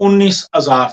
19,000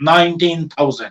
19,000।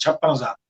56,000।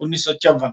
1954।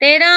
13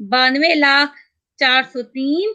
92,403।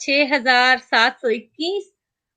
6,721,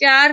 4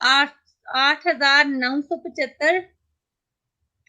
8,975,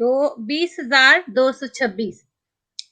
20,226।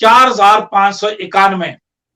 4,591।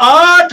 8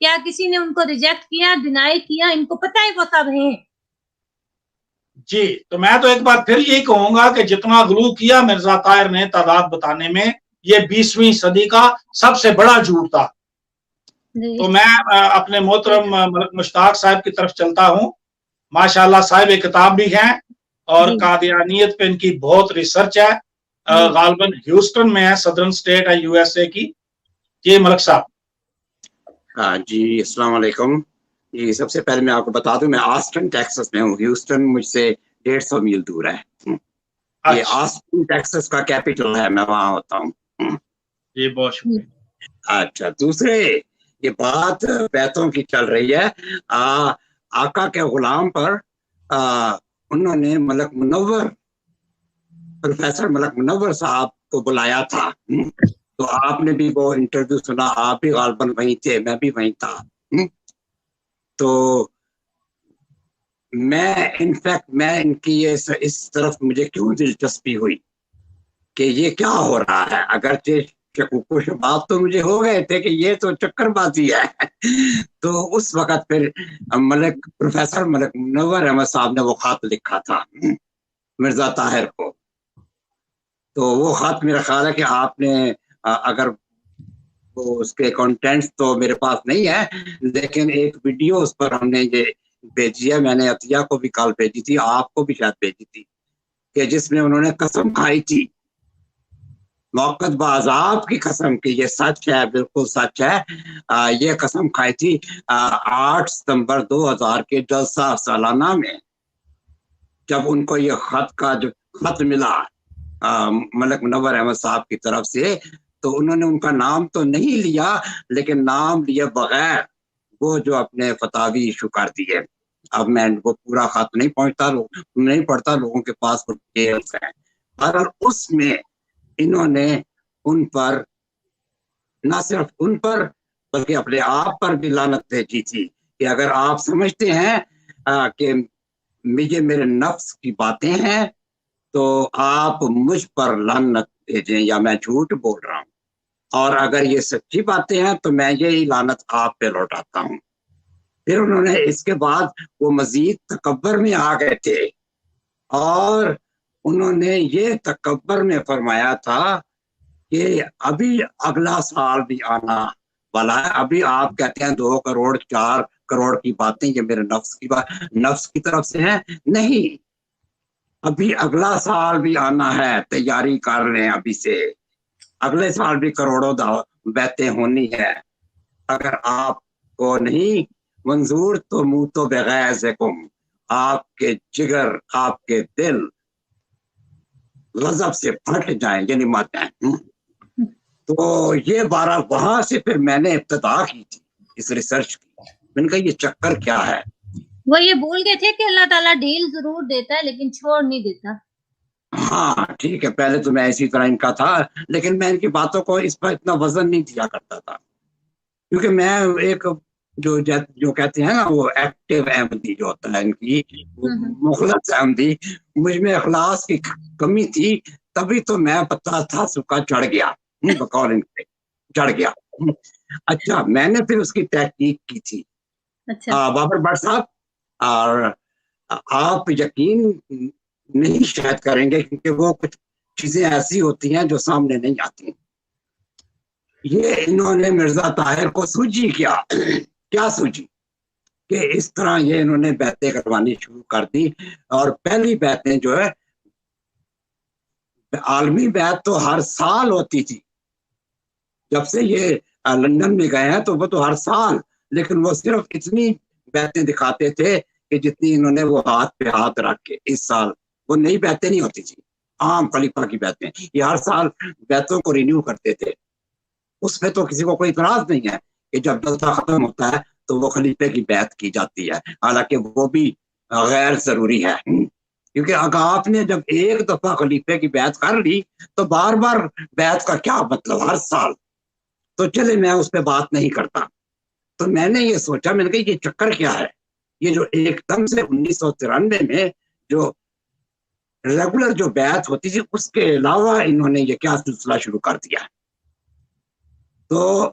کیا کسی نے ان کو ریجیکٹ کیا, ڈینائی کیا؟ ان کو پتہ ہے وہ سب ہیں. جی تو میں تو ایک بار پھر یہی کہوں گا کہ جتنا غلو کیا مرزا طاہر نے تعداد بتانے میں, یہ 20ویں صدی کا سب سے بڑا جھوٹ تھا. تو میں اپنے محترم ملک مشتاق صاحب کی طرف چلتا ہوں. ماشاءاللہ صاحب کتاب بھی ہیں اور قادیانیت پہ ان کی بہت ریسرچ ہے. غالباً ہیوسٹن میں ہے, صدرن سٹیٹ ہے یو ایس اے کی. جی ملک صاحب. ہاں جی السلام علیکم. جی سب سے پہلے میں آپ کو بتا دوں, میں آسٹن ٹیکسس میں ہوں. ہیوسٹن مجھ سے 150 میل دور ہے. یہ آسٹن ٹیکسس کا کیپٹل ہے, میں وہاں ہوتا ہوں. جی بہت شکریہ. اچھا, دوسرے یہ بات بیتوں کی چل رہی ہے. آقا کے غلام پر انہوں نے ملک منور, پروفیسر ملک منور صاحب کو بلایا تھا. تو آپ نے بھی وہ انٹرویو سنا, آپ بھی غالباً وہیں تھے, میں بھی وہیں تھا. تو میں انفیکٹ میں ان کی اس طرف مجھے کیوں دلچسپی ہوئی کہ یہ کیا ہو رہا ہے. اگرچہ کچھ بات تو مجھے ہو گئے تھے کہ یہ تو چکر بازی ہے. تو اس وقت پھر پروفیسر ملک منور احمد صاحب نے وہ خط لکھا تھا مرزا طاہر کو. تو وہ خط میرا خیال ہے کہ آپ نے, اگر وہ اس کے کنٹینٹس تو میرے پاس نہیں ہے, لیکن ایک ویڈیو اس پر ہم نے یہ بھیجی ہے. میں نے عطیہ کو بھی کال بھیجی تھی, آپ کو بھی شاید بھیجی تھی, کہ جس میں انہوں نے قسم کھائی تھی, موقت بعذاب کی قسم کی یہ سچ ہے, بالکل سچ ہے. یہ قسم کھائی تھی 8 ستمبر 2000 کے جلسہ سالانہ میں, جب ان کو یہ خط کا جو خط ملا ملک منور احمد صاحب کی طرف سے, تو انہوں نے ان کا نام تو نہیں لیا, لیکن نام لیے بغیر وہ جو اپنے فتاوی ایشو کر دیے. اب میں وہ پورا خط نہیں پڑھتا, لوگوں کے پاس اور اس میں انہوں نے ان پر, نہ صرف ان پر بلکہ اپنے آپ پر بھی لعنت بھیجی تھی کہ اگر آپ سمجھتے ہیں کہ مجھے میرے نفس کی باتیں ہیں تو آپ مجھ پر لعنت بھیجیں, یا میں جھوٹ بول رہا ہوں, اور اگر یہ سچی باتیں ہیں تو میں یہی لعنت آپ پہ لوٹاتا ہوں. پھر انہوں نے اس کے بعد وہ مزید تکبر میں آ گئے تھے, اور انہوں نے یہ تکبر میں فرمایا تھا کہ ابھی اگلا سال بھی آنا والا ہے. ابھی آپ کہتے ہیں 2 کروڑ 4 کروڑ کی باتیں یہ میرے نفس کی طرف سے ہیں. نہیں, ابھی اگلا سال بھی آنا ہے, تیاری کر لیں ابھی سے. اگلے سال بھی کروڑوں بیعتیں ہونی ہے. اگر آپ کو نہیں منظور تو منہ تو بغیظکم, آپ کے جگر, آپ کے دل غضب سے پھٹ جائیں, یعنی مر جائیں. تو یہ وہاں سے پھر میں نے ابتدا کی تھی اس ریسرچ کی. میں نے کہا یہ چکر کیا ہے. وہ یہ بول گئے تھے کہ اللہ تعالیٰ ڈیل ضرور دیتا ہے لیکن چھوڑ نہیں دیتا. ہاں ٹھیک ہے, پہلے تو میں اسی طرح ان کا تھا, لیکن میں ان کی باتوں کو اس پر اتنا وزن نہیں دیا کرتا تھا, کیونکہ میں ایک جو کہتے ہیں نا وہ ایکٹیو احمدی جو ہوتا ہے ان کی, مخلص احمدی, مجھ میں اخلاص کی کمی تھی, تبھی تو میں پتہ تھا سکا چڑھ گیا, بقول ان کے چڑھ گیا. اچھا, میں نے پھر اس کی تحقیق کی تھی. بابر بٹ صاحب, اور آپ یقین نہیں شاید کریں گے کیونکہ وہ کچھ چیزیں ایسی ہوتی ہیں جو سامنے نہیں آتی. یہ انہوں نے مرزا طاہر کو سوجی کیا سوجی کہ اس طرح یہ انہوں نے بیعتیں کروانی شروع کر دی. اور پہلی بیعتیں جو ہے, عالمی بیعت تو ہر سال ہوتی تھی, جب سے یہ لندن میں گئے ہیں تو وہ تو ہر سال, لیکن وہ صرف اتنی بیعتیں دکھاتے تھے کہ جتنی انہوں نے وہ ہاتھ پہ ہاتھ رکھ کے. اس سال وہ نئی بیعتیں نہیں ہوتی تھی, عام خلیفہ کی بیعتیں, یہ ہر سال بیعتوں کو رینیو کرتے تھے. اس میں تو کسی کو کوئی اعتراض نہیں ہے کہ جب جلسہ ختم ہوتا ہے تو وہ خلیفے کی بیعت کی جاتی ہے, حالانکہ وہ بھی غیر ضروری ہے, کیونکہ اگر آپ نے جب ایک دفعہ خلیفے کی بیعت کر لی تو بار بار بیعت کا کیا مطلب, ہر سال. تو چلے میں اس پہ بات نہیں کرتا. تو میں نے یہ سوچا, میں نے کہا یہ چکر کیا ہے, یہ جو ایک دم سے 1993 میں جو ریگولر جو بیعت ہوتی تھی اس کے علاوہ انہوں نے یہ کیا سلسلہ شروع کر دیا. تو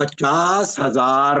50,000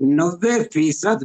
90%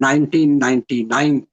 1999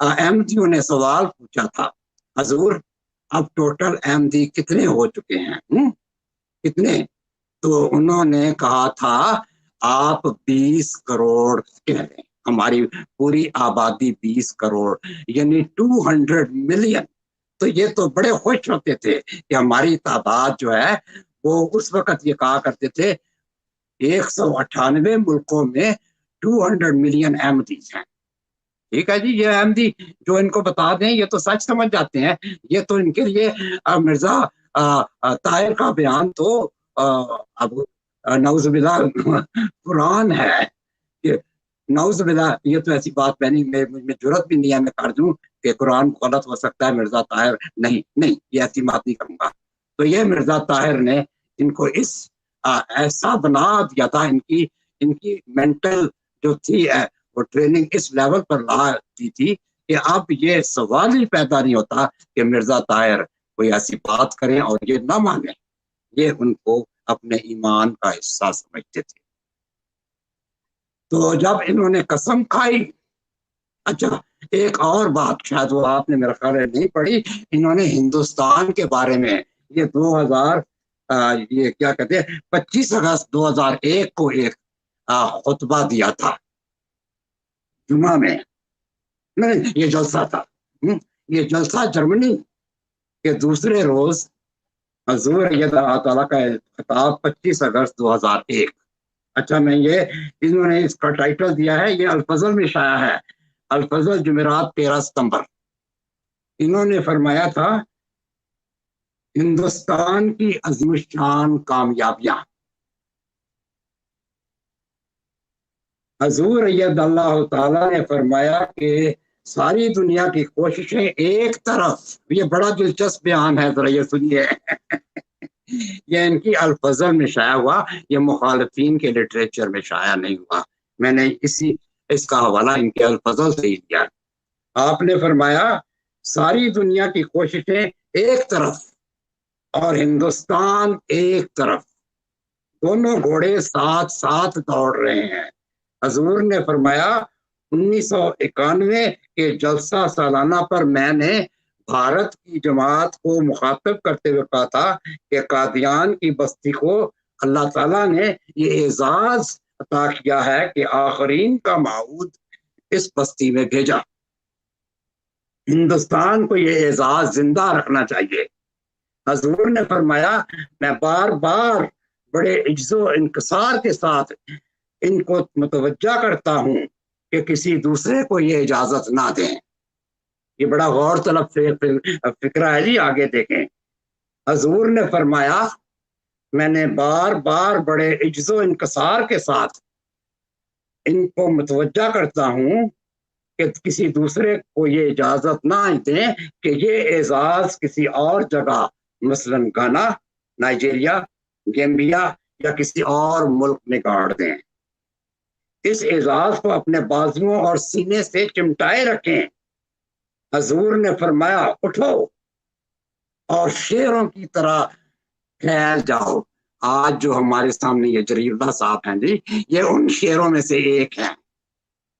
احمدیوں نے سوال پوچھا تھا حضور اب ٹوٹل احمدی کتنے ہو چکے ہیں کتنے؟ تو انہوں نے کہا تھا آپ 20 کروڑ کہہ لیں، ہماری پوری آبادی 20 کروڑ یعنی 200 ملین. تو یہ تو بڑے خوش ہوتے تھے کہ ہماری تعداد جو ہے وہ اس وقت یہ کہا کرتے تھے 198 ملکوں میں 200 ملین احمدیز ہیں. ٹھیک ہے جی، یہ احمدی جو ان کو بتا دیں یہ تو سچ سمجھ جاتے ہیں. یہ تو ان کے لیے مرزا طاہر کا بیان تو اب نعوذ باللہ قرآن ہے کہ نعوذ باللہ، یہ تو ایسی بات میں جرت بھی نہیں ہے میں کر دوں کہ قرآن غلط ہو سکتا ہے مرزا طاہر نہیں یہ ایسی بات نہیں کروں گا. تو یہ مرزا طاہر نے ان کو اس ایسا بنا دیا تھا، ان کی مینٹل جو تھی وہ ٹریننگ اس لیول پر لا دی تھی کہ اب یہ سوال ہی پیدا نہیں ہوتا کہ مرزا طاہر کوئی ایسی بات کریں اور یہ نہ مانے. یہ ان کو اپنے ایمان کا حصہ سمجھتے تھے. تو جب انہوں نے قسم کھائی، اچھا ایک اور بات شاید وہ آپ نے میرا خیال ہے نہیں پڑھی، انہوں نے ہندوستان کے بارے میں یہ 2000 یہ کیا کہتے ہیں 25 اگست 2001 کو ایک خطبہ دیا تھا جمعہ میں. نہیں یہ جلسہ تھا، یہ جلسہ جرمنی کے دوسرے روز حضور اللہ تعالیٰ کا خطاب 25 اگست 2001. اچھا میں یہ انہوں نے اس کا ٹائٹل دیا ہے، یہ الفضل میں شائع ہے، الفضل جمعرات 13 ستمبر. انہوں نے فرمایا تھا ہندوستان کی عظیم الشان کامیابیاں. حضور اللہ تعالیٰ نے فرمایا کہ ساری دنیا کی کوششیں ایک طرف، یہ بڑا دلچسپ بیان ہے، ذرا یہ سنیے. یہ ان کی الفضل میں شائع ہوا، یہ مخالفین کے لٹریچر میں شائع نہیں ہوا. میں نے اس کا حوالہ ان کے الفضل سے ہی دیا. آپ نے فرمایا ساری دنیا کی کوششیں ایک طرف اور ہندوستان ایک طرف، دونوں گھوڑے ساتھ ساتھ دوڑ رہے ہیں. حضور نے فرمایا 1991 کے جلسہ سالانہ پر میں نے بھارت کی جماعت کو مخاطب کرتے ہوئے کہا تھا کہ قادیان کی بستی کو اللہ تعالیٰ نے یہ اعزاز عطا کیا ہے کہ آخرین کا موعود اس بستی میں بھیجا. ہندوستان کو یہ اعزاز زندہ رکھنا چاہیے. حضور نے فرمایا میں بار بار بڑے عجز و انکسار کے ساتھ ان کو متوجہ کرتا ہوں کہ کسی دوسرے کو یہ اجازت نہ دیں. یہ بڑا غور طلب فکرہ ہے جی، آگے دیکھیں. حضور نے فرمایا میں نے بار بار بڑے عجز و انکسار کے ساتھ ان کو متوجہ کرتا ہوں کہ کسی دوسرے کو یہ اجازت نہ دیں کہ یہ اعزاز کسی اور جگہ مثلا گانا، نائجیریا، گیمبیا یا کسی اور ملک میں گاڑ دیں. اس اعزاز کو اپنے بازوؤں اور سینے سے چمٹائے رکھیں. حضور نے فرمایا اٹھو اور شیروں کی طرح پھیل جاؤ. آج جو ہمارے سامنے یہ جریر اللہ صاحب ہیں جی، یہ ان شیروں میں سے ایک ہیں.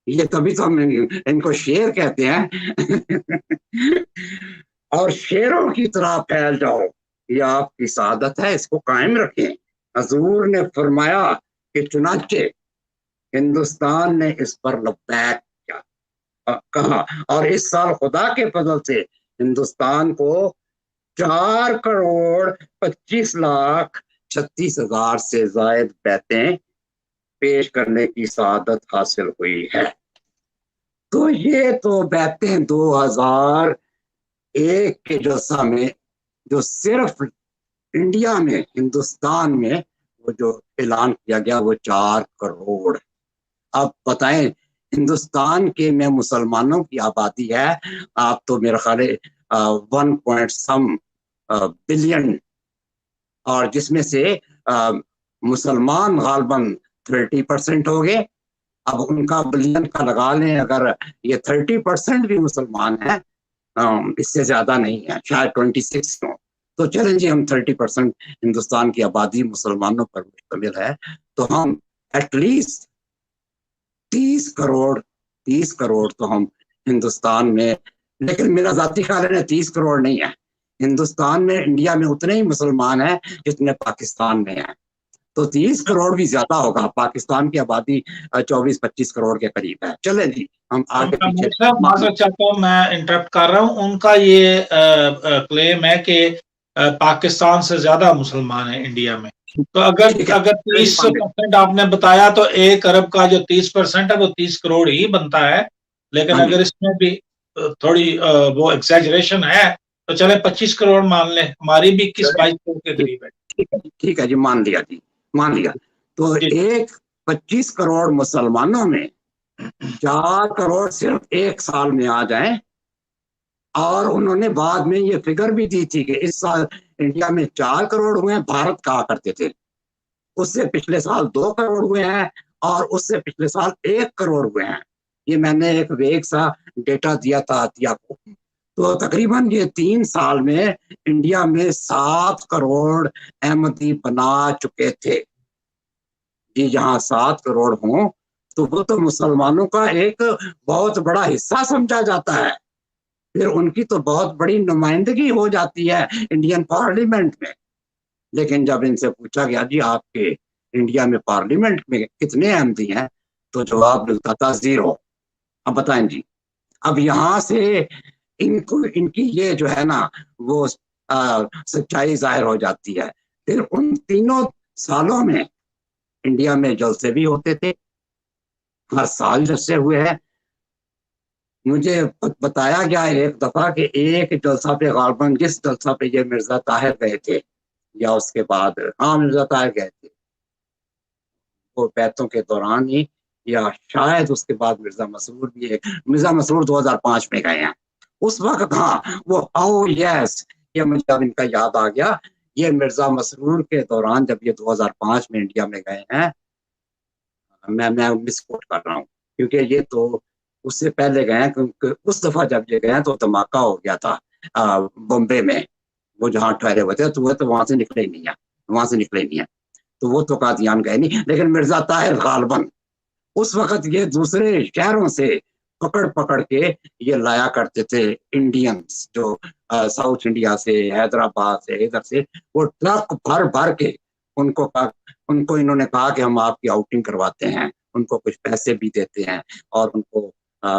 یہ تبھی تو ہم ان کو شیر کہتے ہیں. اور شیروں کی طرح پھیل جاؤ، یہ آپ کی سعادت ہے، اس کو قائم رکھیں. حضور نے فرمایا کہ چنانچہ ہندوستان نے اس پر لبیک کہا، اور اس سال خدا کے فضل سے ہندوستان کو 4,25,36,000 سے زائد بیعتیں پیش کرنے کی سعادت حاصل ہوئی ہے. تو یہ تو بیعتیں 2001 کے جلسہ میں جو صرف انڈیا میں، ہندوستان میں وہ جو اعلان کیا گیا وہ 4 کروڑ. اب بتائیں ہندوستان کے میں مسلمانوں کی آبادی ہے آپ تو میرا خیال ہے 1.some بلین، اور جس میں سے مسلمان غالباً 30% ہو گئے. اب ان کا بلین کا لگا لیں، اگر یہ 30% بھی مسلمان ہیں، اس سے زیادہ نہیں ہے، شاید 26 ہوں، تو چلیں جی ہم 30% ہندوستان کی آبادی مسلمانوں پر مشتمل ہے، تو ہم ایٹ لیسٹ 30 کروڑ تو ہم ہندوستان میں، لیکن میرا ذاتی خیال ہے 30 کروڑ نہیں ہے ہندوستان میں، انڈیا میں اتنے ہی مسلمان ہیں جتنے پاکستان میں ہیں، تو 30 کروڑ بھی زیادہ ہوگا، پاکستان کی آبادی 24-25 کروڑ کے قریب ہے۔ چلیں جی ہم آگے پیچھے معذرت چاہتا ہوں، میں انٹرپٹ کر رہا ہوں، ان کا یہ کلیم ہے کہ پاکستان سے زیادہ مسلمان ہیں انڈیا میں، تو اگر 30% آپ نے بتایا تو 1 ارب کا جو 30% ہے وہ 30 کروڑ ہی بنتا ہے، لیکن اگر اس میں بھی تھوڑی وہ ایکسیجریشن ہے تو چلے 25 کروڑ مان لیں، ہماری بھی 21-22 کروڑ کے قریب ہے۔ ٹھیک ہے جی، مان لیا جی، مان لیا۔ تو 25 کروڑ مسلمانوں میں 4 کروڑ صرف 1 سال میں آ جائیں، اور انہوں نے بعد میں یہ فگر بھی دی تھی کہ اس سال انڈیا میں 4 کروڑ ہوئے ہیں، بھارت کہا کرتے تھے، اس سے پچھلے سال 2 کروڑ ہوئے ہیں، اور اس سے پچھلے سال 1 کروڑ ہوئے ہیں۔ یہ میں نے ایک ویگ سا ڈیٹا دیا تھا عطیہ کو، تو تقریباً یہ 3 سال میں انڈیا میں 7 کروڑ احمدی بنا چکے تھے جی۔ جہاں 7 کروڑ ہوں تو وہ تو مسلمانوں کا ایک بہت بڑا حصہ سمجھا جاتا ہے، پھر ان کی تو بہت بڑی نمائندگی ہو جاتی ہے انڈین پارلیمنٹ میں۔ لیکن جب ان سے پوچھا گیا جی آپ کے انڈیا میں پارلیمنٹ میں کتنے احمدی ہیں، تو جواب ملتا تھا 0۔ اب بتائیں جی، اب یہاں سے ان کی یہ جو ہے نا وہ سچائی ظاہر ہو جاتی ہے۔ پھر ان 3 سالوں میں انڈیا میں جلسے بھی ہوتے تھے، ہر سال جلسے ہوئے ہیں۔ مجھے بتایا گیا ایک دفعہ کہ ایک جلسہ پہ غالباً جس جلسہ پہ یہ مرزا طاہر گئے تھے یا اس کے بعد، ہاں مرزا طاہر گئے تھے، وہ بیعتوں کے دوران ہی، یا شاید اس کے بعد مرزا مسرور بھی ہے، مرزا مسرور 2005 میں گئے ہیں اس وقت، ہاں وہ یس، یہ مجھے ان کا یاد آ گیا، یہ مرزا مسرور کے دوران جب یہ 2005 میں انڈیا میں گئے ہیں، میں مس کوٹ کر رہا ہوں کیونکہ یہ تو اس سے پہلے گئے ہیں، کیونکہ اس دفعہ جب یہ گئے ہیں تو دھماکہ ہو گیا تھا بمبے میں، وہ جہاں ٹھہرے ہوئے تھے تو وہ تو وہاں سے نکلے نہیں ہیں، تو وہ تو قادیان گئے نہیں۔ لیکن مرزا طاہر غالباً اس وقت یہ دوسرے شہروں سے پکڑ کے یہ لایا کرتے تھے انڈینز، جو ساؤتھ انڈیا سے، حیدرآباد سے، ادھر سے، وہ ٹرک بھر کے ان کو انہوں نے کہا کہ ہم آپ کی آؤٹنگ کرواتے ہیں، ان کو کچھ پیسے بھی دیتے ہیں، اور ان کو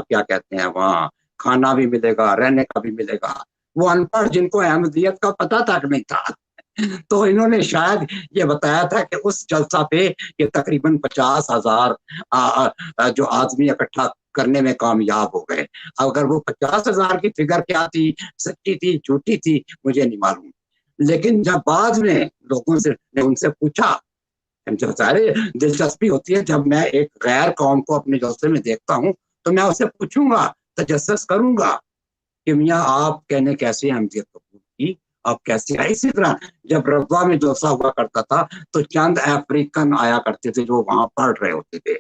کیا کہتے ہیں وہاں کھانا بھی ملے گا، رہنے کا بھی ملے گا۔ وہ ان پڑھ جن کو احمدیت کا پتہ تک نہیں تھا، تو انہوں نے شاید یہ بتایا تھا کہ اس جلسہ پہ یہ تقریباً 50,000 جو آدمی اکٹھا کرنے میں کامیاب ہو گئے۔ اگر وہ 50,000 کی فگر کیا تھی، سچی تھی جھوٹی تھی، مجھے نہیں معلوم، لیکن جب بعد میں لوگوں سے ان سے پوچھا، سارے دلچسپی ہوتی ہے جب میں ایک غیر قوم کو اپنے جلسے میں دیکھتا ہوں تو میں اسے پوچھوں گا، تجسس کروں گا کہ میاں آپ کہنے کیسے احمدیت قبول کی، آپ کیسے آئے۔ اسی طرح جب رضوہ میں جلسہ ہوا کرتا تھا تو چند افریقن آیا کرتے تھے جو وہاں پڑھ رہے ہوتے تھے،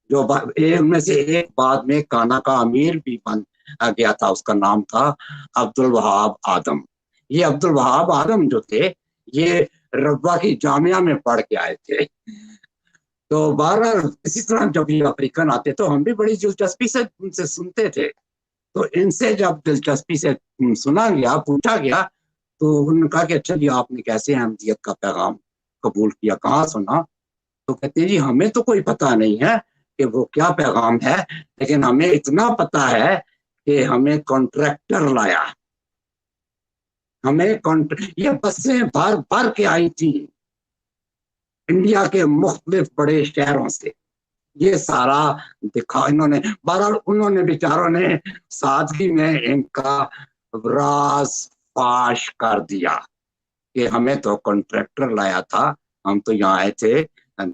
جو ان میں سے ایک بعد میں کانا کا امیر بھی بن گیا تھا، اس کا نام تھا عبدالوہاب آدم۔ یہ عبدالوہاب آدم جو تھے یہ رضوہ کی جامعہ میں پڑھ کے آئے تھے۔ تو بہرحال اسی طرح جب یہ افریقن آتے تو ہم بھی بڑی دلچسپی سے ان سے سنتے تھے، تو ان سے جب دلچسپی سے سنا گیا، پوچھا گیا، تو انہوں نے کہا کہ اچھا جی آپ نے کیسے احمدیت کا پیغام قبول کیا، کہاں سنا؟ تو کہتے ہیں جی ہمیں تو کوئی پتہ نہیں ہے کہ وہ کیا پیغام ہے، لیکن ہمیں اتنا پتہ ہے کہ ہمیں کانٹریکٹر لایا، ہمیں یہ بسیں بھر کے آئی تھی انڈیا کے مختلف بڑے شہروں سے، یہ سارا دکھا انہوں نے بیچاروں نے سادگی میں ان کا راز فاش کر دیا کہ ہمیں تو کانٹریکٹر لایا تھا، ہم تو یہاں آئے تھے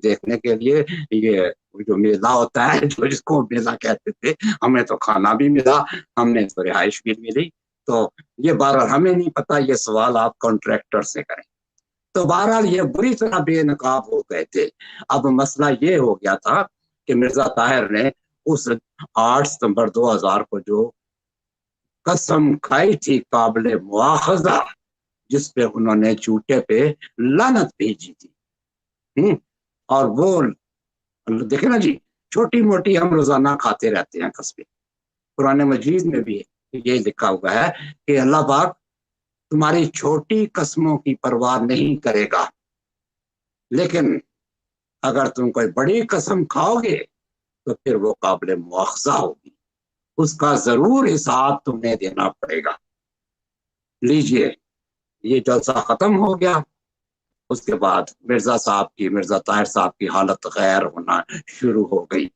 دیکھنے کے لیے، یہ جو میلہ ہوتا ہے جو جس کو میلہ کہتے تھے، ہمیں تو کھانا بھی ملا، ہم نے تو رہائش بھی ملی، تو یہ بہرحال ہمیں نہیں پتا، یہ سوال آپ کانٹریکٹر سے کریں۔ تو بہرحال یہ بری طرح بے نقاب ہو گئے تھے۔ اب مسئلہ یہ ہو گیا تھا کہ مرزا طاہر نے اس 8 ستمبر 2000 کو جو قسم کھائی تھی قابل مواخذہ، جس پہ انہوں نے جھوٹے پہ لعنت بھیجی تھی، اور وہ دیکھیں نا جی، چھوٹی موٹی ہم روزانہ کھاتے رہتے ہیں قسمیں، قرآن مجید میں بھی یہ لکھا ہوا ہے کہ اللہ پاک تمہاری چھوٹی قسموں کی پرواہ نہیں کرے گا، لیکن اگر تم کوئی بڑی قسم کھاؤ گے تو پھر وہ قابل مواخذہ ہوگی، اس کا ضرور حساب تمہیں دینا پڑے گا۔ لیجئے یہ جلسہ ختم ہو گیا، اس کے بعد مرزا طاہر صاحب کی حالت غیر ہونا شروع ہو گئی۔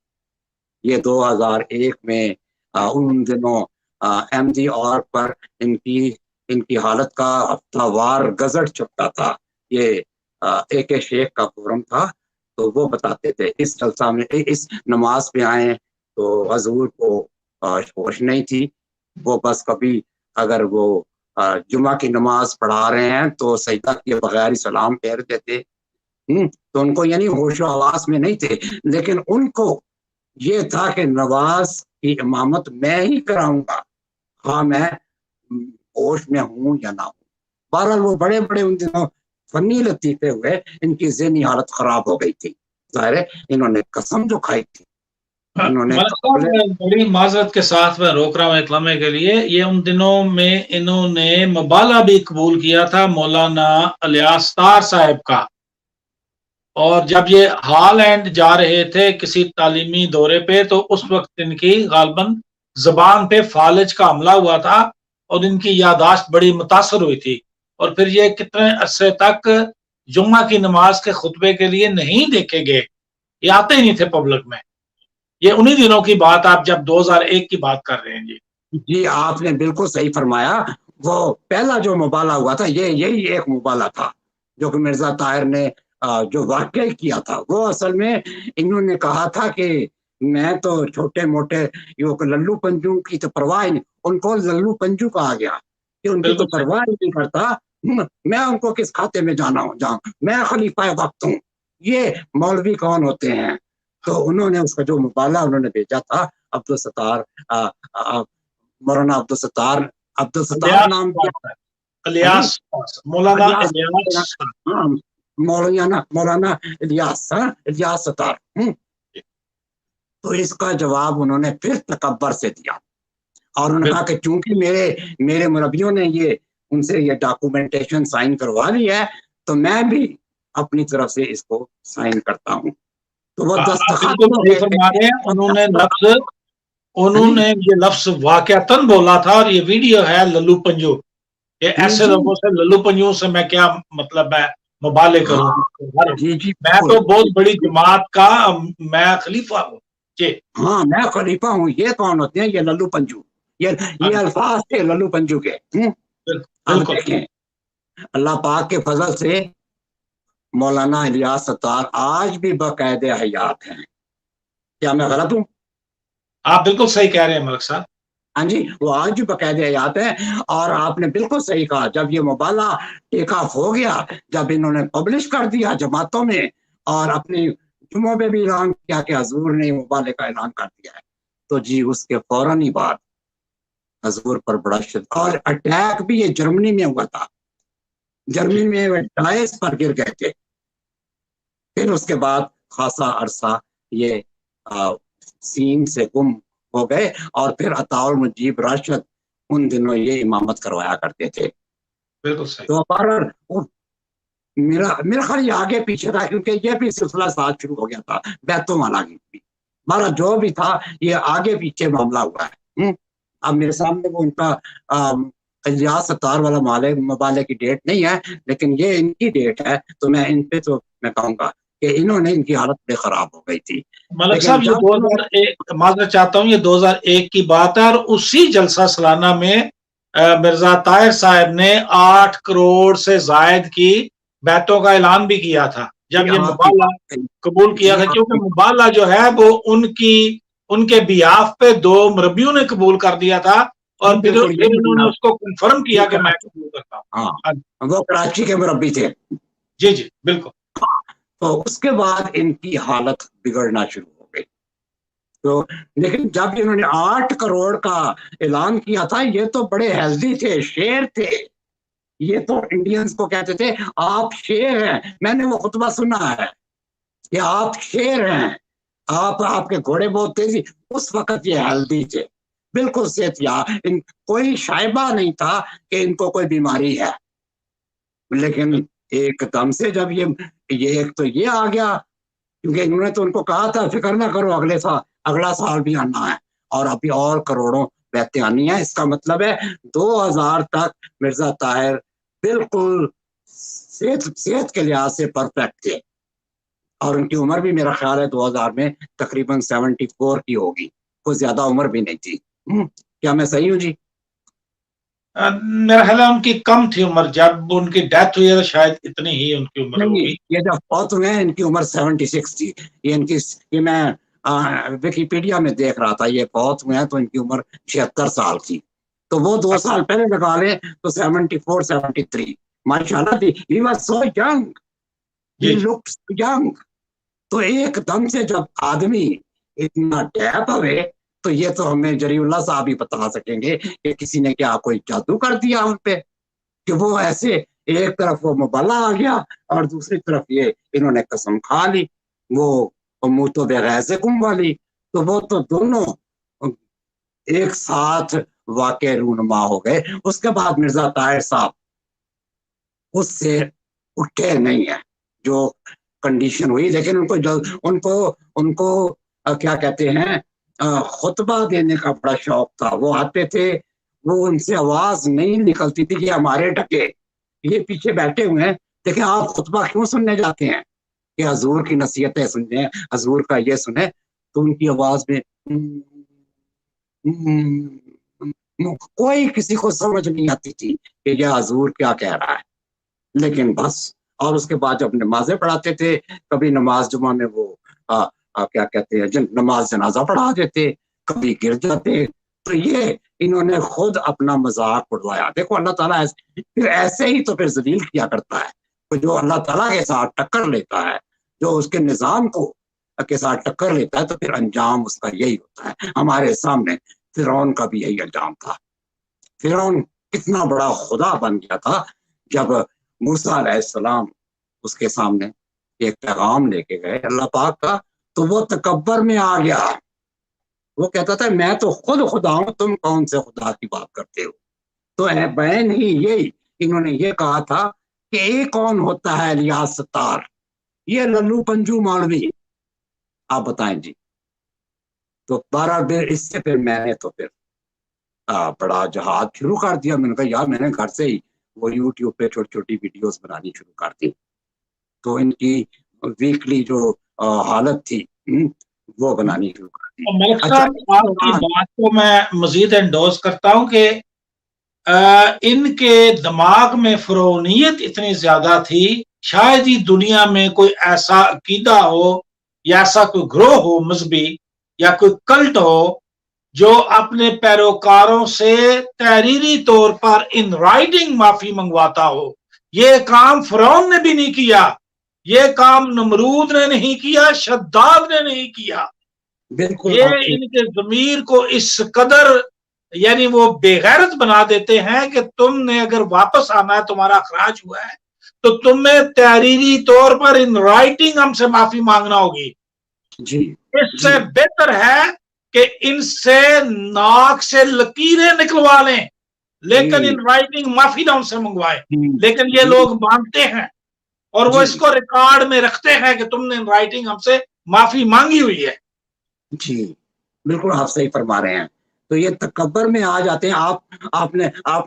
یہ 2001 میں ان دنوں ایم جی آر پر ان کی حالت کا ہفتہ وار گزر چکا تھا۔ یہ ایک شیخ کا فورم تھا، تو وہ بتاتے تھے اس جلسہ میں اس نماز پہ آئے تو حضور کو ہوش نہیں تھی، وہ بس کبھی اگر وہ جمعہ کی نماز پڑھا رہے ہیں تو سجدہ کیے بغیر ہی سلام پھیر دیتے، تو ان کو یعنی ہوش و حواس میں نہیں تھے، لیکن ان کو یہ تھا کہ نماز کی امامت میں ہی کراؤں گا، ہاں میں ہوش میں ہوں یا نہ ہوں۔ بہرحال وہ بڑے بڑے ان دنوں فنی لطیفے ہوئے، ان کی ذہنی حالت خراب ہو گئی تھی، ظاہر ہے انہوں نے قسم جو کھائی تھی انہوں نے بڑی معذرت کے ساتھ میں روک رہا ہوں ایک لمحے کے لیے، یہ ان دنوں میں انہوں نے مبالغہ بھی قبول کیا تھا مولانا الیاس طاہر صاحب کا، اور جب یہ ہالینڈ جا رہے تھے کسی تعلیمی دورے پہ تو اس وقت ان کی غالباً زبان پہ فالج کا حملہ ہوا تھا اور ان کی یادداشت بڑی متاثر ہوئی تھی، اور پھر یہ کتنے عرصے تک جمعہ کی نماز کے خطبے کے لیے نہیں دیکھے گئے، یہ آتے ہی نہیں تھے پبلک میں۔ یہ انہی دنوں کی بات، آپ جب 2001 کی بات کر رہے ہیں۔ جی آپ نے بالکل صحیح فرمایا، وہ پہلا جو مبالغہ ہوا تھا یہی ایک مبالغہ تھا جو کہ مرزا طاہر نے جو واقع کیا تھا۔ وہ اصل میں انہوں نے کہا تھا کہ میں تو چھوٹے موٹے للو پنجو کی تو پرواہ نہیں، ان کو للو پنجو کہا گیا کہ ان کی تو پرواہ نہیں کرتا، میں ان کو کس کھاتے میں جاؤں، میں خلیفہ وقت ہوں، یہ مولوی کون ہوتے ہیں؟ تو انہوں نے اس کا جو مبالغہ انہوں نے بھیجا تھا عبدالستار، مولانا عبدالستار نام مولانا الیاس ستار، تو اس کا جواب انہوں نے پھر تکبر سے دیا، اور انہوں نے کہا کہ چونکہ میرے مربیوں نے ان سے یہ ڈاکومنٹیشن سائن کروا لی ہے تو میں بھی اپنی طرف سے اس کو سائن کرتا ہوں۔ تو وہ دستخط انہوں نے یہ لفظ واقعتاً بولا تھا، اور یہ ویڈیو ہے للو پنجو، یہ ایسے لوگوں سے للو پنجو سے میں کیا مطلب ہے مبالغہ کروں، میں تو بہت بڑی جماعت کا میں خلیفہ ہوں۔ ہاں میں خلیفہ ہوں، یہ کون ہوتے ہیں؟ یہ للو پنجو، یہ الفاظ تھے للو پنجو کے۔ دیکھیں اللہ پاک کے فضل سے مولانا الیاس ستار آج بھی باقاعدہ حیات ہیں، کیا میں غلط ہوں؟ آپ بالکل صحیح کہہ رہے ہیں ملک صاحب۔ ہاں جی، وہ آج بھی باقاعدہ حیات ہیں، اور آپ نے بالکل صحیح کہا، جب یہ مبالغہ ٹیک آف ہو گیا، جب انہوں نے پبلش کر دیا جماعتوں میں اور اپنی جمعوں میں بھی اعلان کیا کہ حضور نے مبالغے کا اعلان کر دیا ہے، تو جی اس کے فوراً ہی بعد حضور پر بڑا شدید اور اٹیک بھی یہ جرمنی میں ہوا تھا، جرمنی میں وہ ڈائس پر گر گئے تھے، پھر اس کے بعد خاصا عرصہ یہ سین سے گم ہو گئے، اور پھر عطا المجیب راشد ان دنوں یہ امامت کروایا کرتے تھے۔ تو میرا خیال یہ آگے پیچھے تھا، کیونکہ یہ بھی سلسلہ ساتھ شروع ہو گیا تھا بیتوں والا بھی، ہمارا جو بھی تھا یہ آگے پیچھے معاملہ ہوا ہے۔ اب میرے سامنے وہ ان کا الیاس ستار والا مبالغے کی ڈیٹ نہیں ہے، لیکن یہ ان کی ڈیٹ ہے، تو میں ان پہ تو میں کہوں گا کہ انہوں نے ان کی حالت بے خراب ہو گئی تھی۔ ملک صاحب یہ 2001 معذرت چاہتا ہوں، یہ 2001 کی بات ہے، اور اسی جلسہ سالانہ میں مرزا طاہر صاحب نے 8 کروڑ سے زائد کی بیعتوں کا اعلان بھی کیا تھا جب یہ مبالغہ قبول کیا تھا، کیونکہ مبالغہ جو ہے وہ ان کے بیاف پہ 2 مربیوں نے قبول کر دیا تھا، اور پھر انہوں نے اس کو کنفرم کیا کہ میں قبول کرتا ہوں۔ وہ کراچی کے مربی تھے۔ جی جی بالکل۔ تو اس کے بعد ان کی حالت بگڑنا شروع ہو گئی، تو لیکن جب انہوں نے 8 کروڑ کا اعلان کیا تھا، یہ تو بڑے ہیلدی تھے، شیر تھے، یہ تو انڈینز کو کہتے تھے آپ شیر ہیں، میں نے وہ خطبہ سنا ہے کہ آپ شیر ہیں، آپ کے گھوڑے بہت تیزی، اس وقت یہ ہیلدی تھے، بالکل صحت یاب, کوئی شائبہ نہیں تھا کہ ان کو کوئی بیماری ہے. لیکن ایک دم سے جب یہ ایک تو یہ آ گیا, کیونکہ انہوں نے تو ان کو کہا تھا فکر نہ کرو اگلا سال بھی آنا ہے, اور ابھی اور کروڑوں بیعتیں آنی ہیں. اس کا مطلب ہے 2000 تک مرزا طاہر بالکل صحت کے لحاظ سے پرفیکٹ تھے, اور ان کی عمر بھی میرا خیال ہے 2000 میں تقریباً 74 کی ہوگی, کوئی زیادہ عمر بھی نہیں تھی. کیا میں صحیح ہوں جی؟ میرا خیال ہے ان کی کم تھی عمر, جب ان کی ڈیتھ ہوئی ہے شاید اتنی ہی ان کی عمر ہوگی. یہ جب فوت ہوئے ہیں ان کی عمر 76 تھی. یہ میں ویکیپیڈیا میں دیکھ رہا تھا, یہ فوت ہوئے ہیں تو ان کی عمر 76 سال تھی. تو وہ 2 سال پہلے لگا لیں تو 74 73 ماشاءاللہ تھی. He was so young, he looked so young. تو ایک دم سے جب آدمی اتنا ڈیپ ہوئے تو یہ تو ہمیں جری اللہ صاحب ہی بتا سکیں گے کہ کسی نے کیا کوئی جادو کر دیا ان پہ, کہ وہ ایسے ایک طرف وہ مبالہ آ گیا اور دوسری طرف یہ انہوں نے قسم کھا لی, وہ منہ تو بغیر سے کم والی. تو وہ تو دونوں ایک ساتھ واقع رونما ہو گئے. اس کے بعد مرزا طاہر صاحب اس سے اٹھے نہیں ہیں جو کنڈیشن ہوئی. لیکن ان کو کیا کہتے ہیں, خطبہ دینے کا بڑا شوق تھا. وہ آتے تھے, وہ ان سے آواز نہیں نکلتی تھی کہ ہمارے ڈکے یہ پیچھے بیٹھے ہوئے ہیں, دیکھیں آپ خطبہ کیوں سننے جاتے ہیں کہ حضور کی نصیحتیں سنیں, حضور کا یہ سنیں. تو ان کی آواز میں کوئی کسی کو سمجھ نہیں آتی تھی کہ یہ حضور کیا کہہ رہا ہے. لیکن بس, اور اس کے بعد جب نمازیں پڑھاتے تھے, کبھی نماز جمعہ میں وہ کیا کہتے ہیں نماز جنازہ پڑھا دیتے, کبھی گر جاتے. تو یہ انہوں نے خود اپنا مذاق اڑوایا. دیکھو اللہ تعالیٰ پھر ایسے ہی تو پھر ذلیل کیا کرتا ہے. جو اللہ تعالیٰ کے ساتھ ٹکر لیتا ہے, جو اس کے نظام کو کے ساتھ ٹکر لیتا ہے, تو پھر انجام اس کا یہی ہوتا ہے. ہمارے سامنے فرعون کا بھی یہی انجام تھا. فرعون کتنا بڑا خدا بن گیا تھا جب موسیٰ علیہ السلام اس کے سامنے ایک پیغام لے کے گئے اللہ پاک کا, تو وہ تکبر میں آ گیا. وہ کہتا تھا میں تو خود خدا ہوں, تم کون سے خدا کی بات کرتے ہو. تو بین ہی یہی انہوں نے یہ کہا تھا کہ ایک کون ہوتا ہے الیاس ستار, یہ للو پنجو مولوی, آپ بتائیں جی. تو 12 دیر اس سے پھر میں نے تو پھر بڑا جہاد شروع کر دیا. میں نے کہا یار میں نے گھر سے ہی وہ یوٹیوب پہ چھوٹی چھوٹی ویڈیوز بنانی شروع کر دی. تو ان کی ویکلی جو حالت تھی وہ بنانی شروع کر دی. ملک صاحب آپ کی بات کو میں مزید انڈوز کرتا ہوں کہ ان کے دماغ میں فرعونیت اتنی زیادہ تھی, شاید ہی دنیا میں کوئی ایسا عقیدہ ہو یا ایسا کوئی گروہ ہو مذہبی یا کوئی کلٹ ہو جو اپنے پیروکاروں سے تحریری طور پر ان رائٹنگ معافی منگواتا ہو. یہ کام فرعون نے بھی نہیں کیا, یہ کام نمرود نے نہیں کیا, شداد نے نہیں کیا. بالکل یہ ان کے ضمیر کو اس قدر یعنی وہ بے غیرت بنا دیتے ہیں کہ تم نے اگر واپس آنا ہے, تمہارا اخراج ہوا ہے, تو تمہیں تحریری طور پر ان رائٹنگ ہم سے معافی مانگنا ہوگی. جی اس سے بہتر ہے کہ ان سے ناک سے لکیریں نکلوا لیں, لیکن ان رائٹنگ معافی نہ ان سے منگوائے. لیکن یہ لوگ مانتے ہیں اور وہ اس کو ریکارڈ میں رکھتے ہیں کہ تم نے ان رائٹنگ ہم سے معافی مانگی ہوئی ہے. جی بالکل آپ صحیح فرما رہے ہیں. تو یہ تکبر میں آ جاتے ہیں. آپ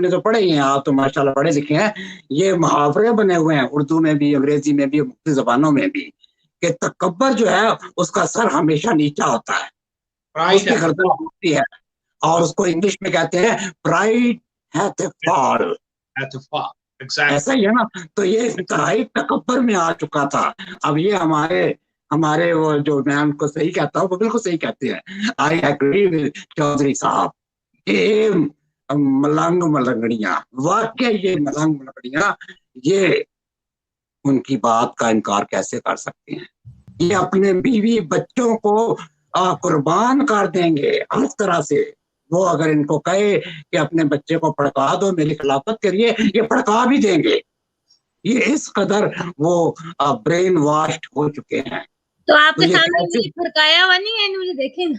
نے تو پڑھے ہی ہیں, آپ تو ماشاءاللہ پڑھے لکھے ہیں. یہ محاورے بنے ہوئے ہیں اردو میں بھی, انگریزی میں بھی, مختلف زبانوں میں بھی, کہ تکبر جو ہے اس کا سر ہمیشہ نیچا ہوتا ہے, اس کی گردن ہوتی ہے, اور اس کو انگلش میں کہتے ہیں پرائڈ ہیتھ فال. ایسا ہی ہے نا. تو یہ انتہائی تکبر میں آ چکا تھا. اب یہ ہمارے وہ جو میں ان کو صحیح کہتا ہوں وہ بالکل صحیح کہتے ہیں. آئی ایگری ود چودھری صاحب کہ ملنگ ملنگڑیاں, واقعی یہ ملنگ ملنگڑیاں یہ ان کی بات کا انکار کیسے کر سکتے ہیں. یہ اپنے بیوی بچوں کو قربان کر دیں گے ہر طرح سے. وہ اگر ان کو کہے کہ اپنے بچے کو پڑکا دو میری خلافت کے لیے, یہ پڑکا بھی دیں گے. یہ اس قدر وہ برین واشڈ ہو چکے ہیں. تو آپ کے سامنے پھڑکایا ہوا نہیں ہے, مجھے دیکھیں نا.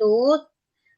2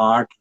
8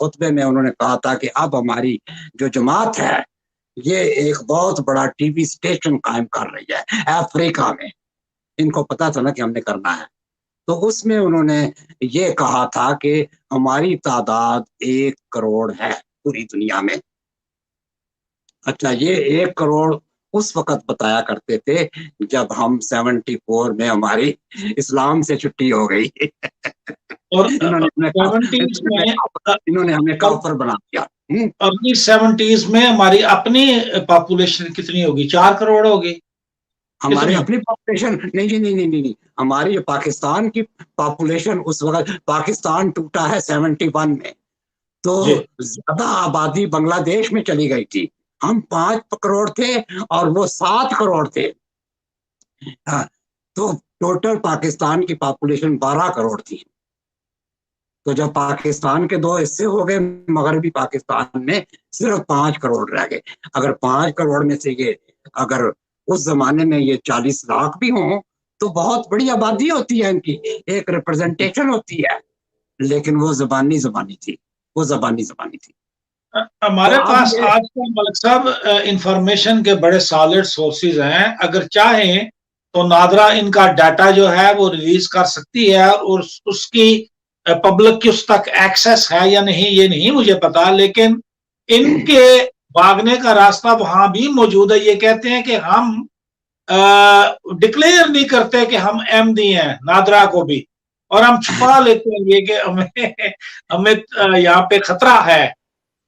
خطبے میں انہوں نے کہا تھا کہ اب ہماری جو جماعت ہے یہ ایک بہت بڑا ٹی وی اسٹیشن قائم کر رہی ہے افریقہ میں، ان کو پتا چلا کہ ہم نے کرنا ہے، تو اس میں انہوں نے یہ کہا تھا کہ ہماری تعداد 1 کروڑ ہے پوری دنیا میں۔ اچھا، یہ 1 کروڑ اس وقت بتایا کرتے تھے جب ہم 74 میں ہماری اسلام سے چھٹی ہو گئی اور انہوں نے ہمیں کافر بنا دیا۔ ارلی 70s میں ہماری اپنی پاپولیشن کتنی ہوگی؟ 4 کروڑ ہوگی ہماری اپنی پاپولیشن نہیں، ہماری پاکستان کی پاپولیشن اس وقت، پاکستان ٹوٹا ہے 71 میں، تو زیادہ آبادی بنگلہ دیش میں چلی گئی تھی، ہم 5 کروڑ تھے اور وہ 7 کروڑ تھے، تو ٹوٹل پاکستان کی پاپولیشن 12 کروڑ تھی۔ تو جب پاکستان کے 2 حصے ہو گئے، مغربی پاکستان میں صرف 5 کروڑ رہ گئے۔ اگر 5 کروڑ میں سے یہ اگر اس زمانے میں یہ 40 لاکھ بھی ہوں تو بہت بڑی آبادی ہوتی ہے، ان کی ایک ریپرزنٹیشن ہوتی ہے، لیکن وہ زبانی تھی، وہ زبانی تھی۔ ہمارے پاس آج کل ملک صاحب انفارمیشن کے بڑے سالڈ سورسز ہیں، اگر چاہیں تو نادرا ان کا ڈیٹا جو ہے وہ ریلیز کر سکتی ہے، اور اس کی پبلک کی اس تک ایکسس ہے یا نہیں یہ نہیں مجھے پتا، لیکن ان کے بھاگنے کا راستہ وہاں بھی موجود ہے۔ یہ کہتے ہیں کہ ہم ڈکلیئر نہیں کرتے کہ ہم احمدی ہیں، نادرا کو بھی، اور ہم چھپا لیتے ہیں یہ کہ ہمیں یہاں پہ خطرہ ہے۔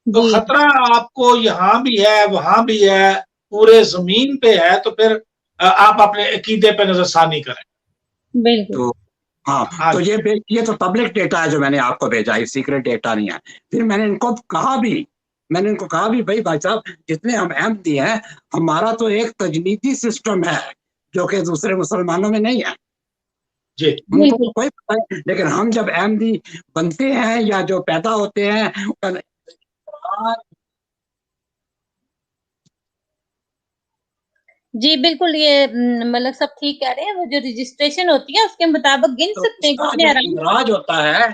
تو خطرہ آپ کو یہاں بھی ہے وہاں بھی ہے، پورے زمین پہ ہے، تو پھر آپ اپنے عقیدے پہ نظر ثانی کریں۔ بالکل ہاں، تو یہ تو پبلک ڈیٹا ہے جو میں نے آپ کو بھیجا، یہ سیکرٹ ڈیٹا نہیں ہے۔ پھر میں نے ان کو کہا بھی بھائی صاحب جتنے ہم احمدی ہیں، ہمارا تو ایک تجنیدی سسٹم ہے جو کہ دوسرے مسلمانوں میں نہیں ہے، جی ان کو کوئی پتہ ہے، لیکن ہم جب احمدی بنتے ہیں یا جو پیدا ہوتے ہیں، جی بالکل، یہ ملک صاحب ٹھیک کہہ رہے ہیں، وہ جو رجسٹریشن ہوتی ہے اس کے مطابق گن سکتے ہیں کتنے اندراج ہوتا ہے،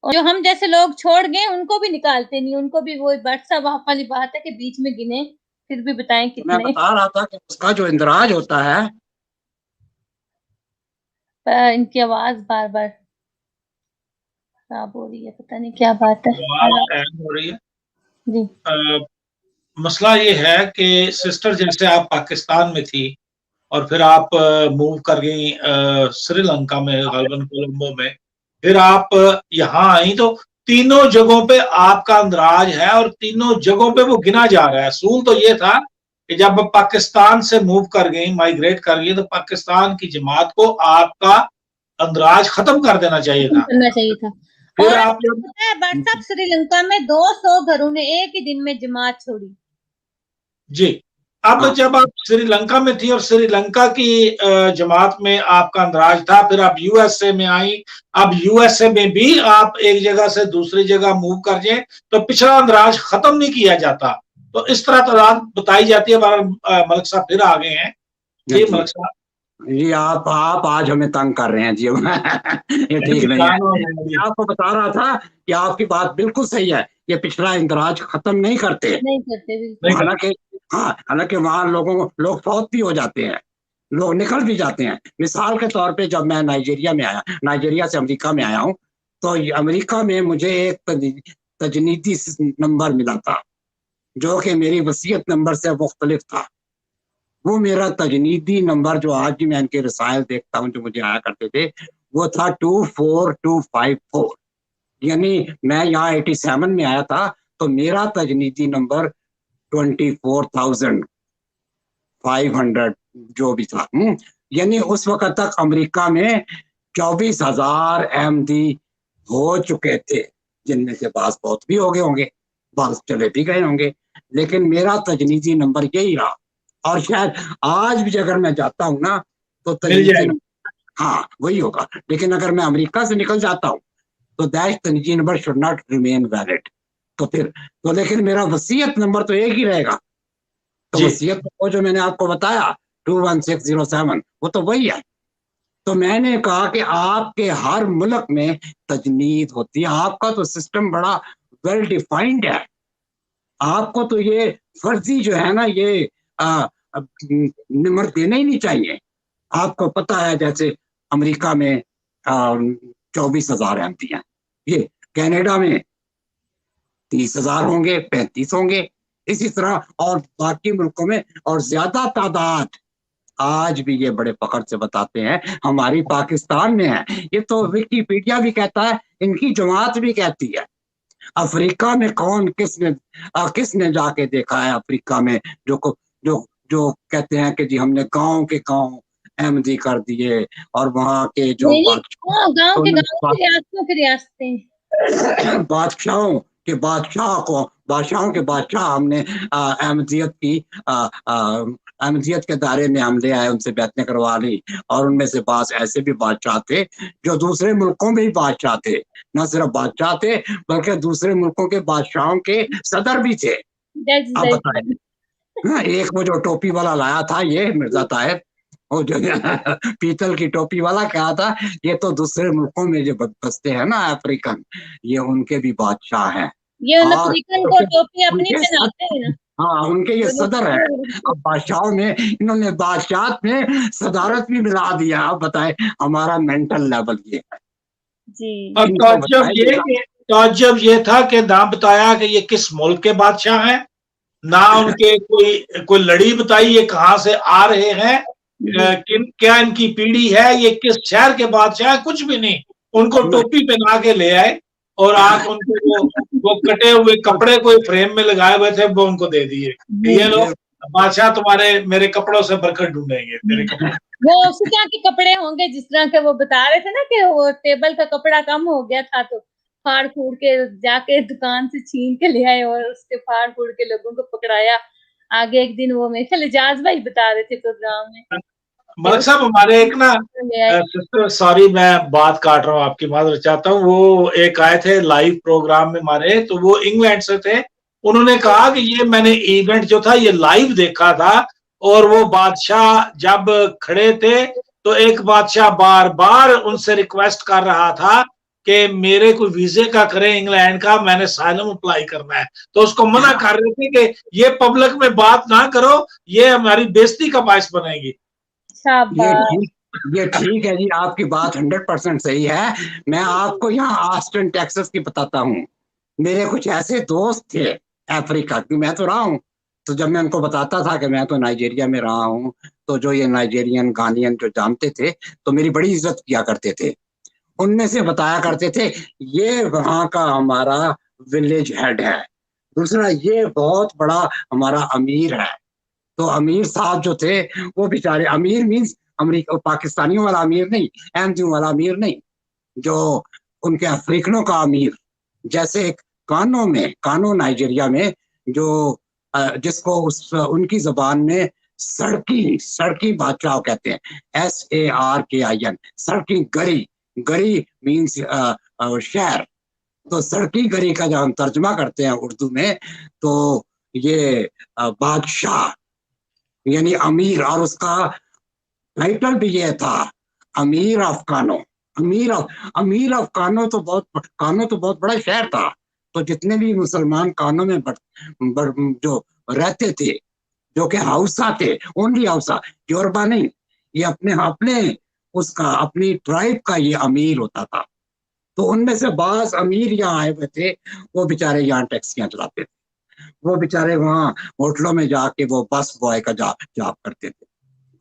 اور جو ہم جیسے لوگ چھوڑ گئے ان کو بھی نکالتے نہیں، ان کو بھی وہی بٹ صاحب والی بات ہے کہ بیچ میں گنے پھر بھی بتائیں کتنے۔ میں بتا رہا تھا کہ اس کا جو اندراج ہوتا ہے، ان کی آواز بار بار خراب ہو رہی ہے، پتہ نہیں کیا بات ہے۔ جی مسئلہ یہ ہے کہ سسٹر جیسے آپ پاکستان میں تھی اور پھر آپ موو کر گئی سری لنکا میں، غالباً کولمبو میں، پھر آپ یہاں آئیں، تو تینوں جگہوں پہ آپ کا اندراج ہے اور تینوں جگہوں پہ وہ گنا جا رہا ہے۔ اصول تو یہ تھا کہ جب پاکستان سے موو کر گئی، مائیگریٹ کر گئی، تو پاکستان کی جماعت کو آپ کا اندراج ختم کر دینا چاہیے تھا۔ اور بٹ صاحب سری لنکا میں 200 گھروں نے ایک ہی دن میں جماعت چھوڑی۔ جی، اب جب آپ سری لنکا میں تھی اور سری لنکا کی جماعت میں آپ کا اندراج تھا، پھر آپ یو ایس اے میں آئیں، اب یو ایس اے میں بھی آپ ایک جگہ سے دوسری جگہ موو کر جائیں تو پچھلا اندراج ختم نہیں کیا جاتا، تو اس طرح تعداد بتائی جاتی ہے۔ ملک صاحب پھر آگے ہیں جی۔ ملک صاحب جی آپ آج ہمیں تنگ کر رہے ہیں جی، یہ ٹھیک نہیں ہے۔ میں آپ کو بتا رہا تھا کہ آپ کی بات بالکل صحیح ہے، یہ پچھلا اندراج ختم نہیں کرتے، حالانکہ وہاں لوگ فوت بھی ہو جاتے ہیں، لوگ نکل بھی جاتے ہیں۔ مثال کے طور پہ جب میں نائجیریا سے امریکہ میں آیا ہوں، تو امریکہ میں مجھے ایک تجنیدی نمبر ملا تھا جو کہ میری وصیت نمبر سے مختلف تھا۔ وہ میرا تجنیدی نمبر جو آج بھی میں ان کے رسائل دیکھتا ہوں جو مجھے آیا کرتے تھے، وہ تھا 24254، یعنی میں یہاں 87 میں آیا تھا تو میرا تجنیدی نمبر 24,500 جو بھی تھا، یعنی اس وقت تک امریکہ میں 24,000 احمدی ہو چکے تھے، جن میں سے بعض بہت بھی ہو گئے ہوں گے، بعض چلے بھی گئے ہوں گے، لیکن میرا تجنیدی نمبر یہی رہا۔ اور شاید آج بھی اگر میں جاتا ہوں نا تو ہاں وہی ہوگا، لیکن اگر میں امریکہ سے نکل جاتا ہوں تو تجنیدی number should not remain valid, تو لیکن میرا وصیت نمبر تو ایک ہی رہے گا۔ تو وصیت جو میں نے آپ کو بتایا 21607 وہ تو وہی ہے۔ تو میں نے کہا کہ آپ کے ہر ملک میں تجنید ہوتی ہے, آپ کا تو سسٹم بڑا ویل ڈیفائنڈ ہے, آپ کو تو یہ فرضی جو ہے نا یہ نمبر دینا ہی نہیں چاہیے. آپ کو پتا ہے جیسے امریکہ میں 24,000 MP ہیں, یہ کینیڈا میں 30,000 ہوں گے, 35 ہوں گے, اسی طرح اور باقی ملکوں میں اور زیادہ تعداد. آج بھی یہ بڑے فخر سے بتاتے ہیں ہماری پاکستان میں ہے. یہ تو ویکیپیڈیا بھی کہتا ہے, ان کی جماعت بھی کہتی ہے. افریقہ میں کون کس نے جا کے دیکھا ہے افریقہ میں جو کہتے ہیں کہ جی ہم نے گاؤں کے گاؤں احمدی کر دیے اور وہاں کے جو گاؤں کے ریاستوں کے ریاستیں بادشاہوں کے بادشاہ ہم نے احمدیت کے دائرے میں ہم لے آئے, ان سے بیعتیں کروا لی, اور ان میں سے بعض ایسے بھی بادشاہ تھے جو دوسرے ملکوں میں ہی بادشاہ تھے, نہ صرف بادشاہ تھے بلکہ دوسرے ملکوں کے بادشاہوں کے صدر بھی تھے. آپ بتائیں, ایک وہ جو ٹوپی والا لایا تھا یہ مرزا طاہر, وہ جو پیتل کی ٹوپی والا کہا تھا یہ تو دوسرے ملکوں میں جو بستے ہیں نا افریقن, یہ ان کے بھی بادشاہ ہیں. ہاں ان کے یہ صدر ہے. اب بادشاہوں میں انہوں نے بادشاہت میں صدارت بھی ملا دیا. آپ بتائیں ہمارا مینٹل لیول یہ ہے. تعجب یہ تھا کہ نہ بتایا کہ یہ کس ملک کے بادشاہ ہیں, نہ ان کے کوئی لڑی بتائی یہ کہاں سے آ رہے ہیں, کیا ان کی پیڑھی ہے, یہ کس شہر کے بادشاہ ہیں, کچھ بھی نہیں. ان کو ٹوپی پہنا کے لے آئے اور آج ان کو وہ کٹے ہوئے کپڑے کوئی فریم میں لگائے ہوئے تھے وہ ان کو دے دیے, یہ لوگ بادشاہ تمہارے میرے کپڑوں سے برکت ڈھونڈیں گے. میرے کپڑے وہ اسی طرح کے کپڑے ہوں گے جس طرح کے وہ بتا رہے تھے نا کہ وہ ٹیبل کا کپڑا کم ہو گیا تھا تو پھاڑ پھوڑ کے جا کے دکان سے چھین کے لے آئے اور اس کے پھاڑ پھوڑ کے لوگوں کو پکڑایا. آگے ایک دن وہ میرے خیال اجاز بھائی بتا رہے تھے پروگرام میں. ملک صاحب ہمارے ایک نا سسٹر, سوری میں بات کاٹ رہا ہوں, آپ کی معذرت چاہتا ہوں, وہ ایک آئے تھے لائیو پروگرام میں ہمارے, تو وہ انگلینڈ سے تھے. انہوں نے کہا کہ یہ میں نے ایونٹ جو تھا یہ لائیو دیکھا تھا, اور وہ بادشاہ جب کھڑے تھے تو ایک بادشاہ بار بار ان سے ریکویسٹ کر رہا تھا کہ میرے کوئی ویزے کا کریں انگلینڈ کا, میں نے اسائلم اپلائی کرنا ہے. تو اس کو منع کر رہے تھے کہ یہ پبلک میں بات نہ کرو, یہ ہماری بےزتی کا باعث بنے گی. یہ ٹھیک ہے جی, آپ کی بات 100% صحیح ہے. میں آپ کو یہاں آسٹن ٹیکسس کی بتاتا ہوں. میرے کچھ ایسے دوست تھے افریقہ کی, میں تو رہا ہوں, تو جب میں ان کو بتاتا تھا کہ میں تو نائجیریا میں رہا ہوں, تو جو یہ نائجیرین گانین جو جانتے تھے تو میری بڑی عزت کیا کرتے تھے. ان میں سے بتایا کرتے تھے یہ وہاں کا ہمارا ولیج ہیڈ ہے, دوسرا یہ بہت بڑا ہمارا امیر ہے. تو امیر صاحب جو تھے وہ بیچارے, امیر مینس امریکہ پاکستانیوں والا امیر نہیں, احمدیوں والا امیر نہیں, جو ان کے افریقنوں کا امیر. جیسے کانو نائجیریا میں جو جس کو ان کی زبان میں سڑکی بادشاہ کہتے ہیں, SARKIN, سڑکی گری مینس شہر. تو سڑکی گری کا جب ہم ترجمہ کرتے ہیں اردو میں تو یہ بادشاہ یعنی امیر, اور اس کا ٹائٹل بھی یہ تھا امیر آف کانو. امیر آف کانو تو بہت بڑا شہر تھا. تو جتنے بھی مسلمان کانو میں جو رہتے تھے, جو کہ ہاؤسا تھے, اونلی ہاؤسا, یوربا نہیں, یہ اپنی ٹرائب کا یہ امیر ہوتا تھا. تو ان میں سے بعض امیر یہاں آئے ہوئے تھے, وہ بیچارے یہاں ٹیکسیاں چلاتے تھے, وہ بیچارے وہاں ہوٹلوں میں جا کے وہ بس بوائے کا جاب کرتے تھے.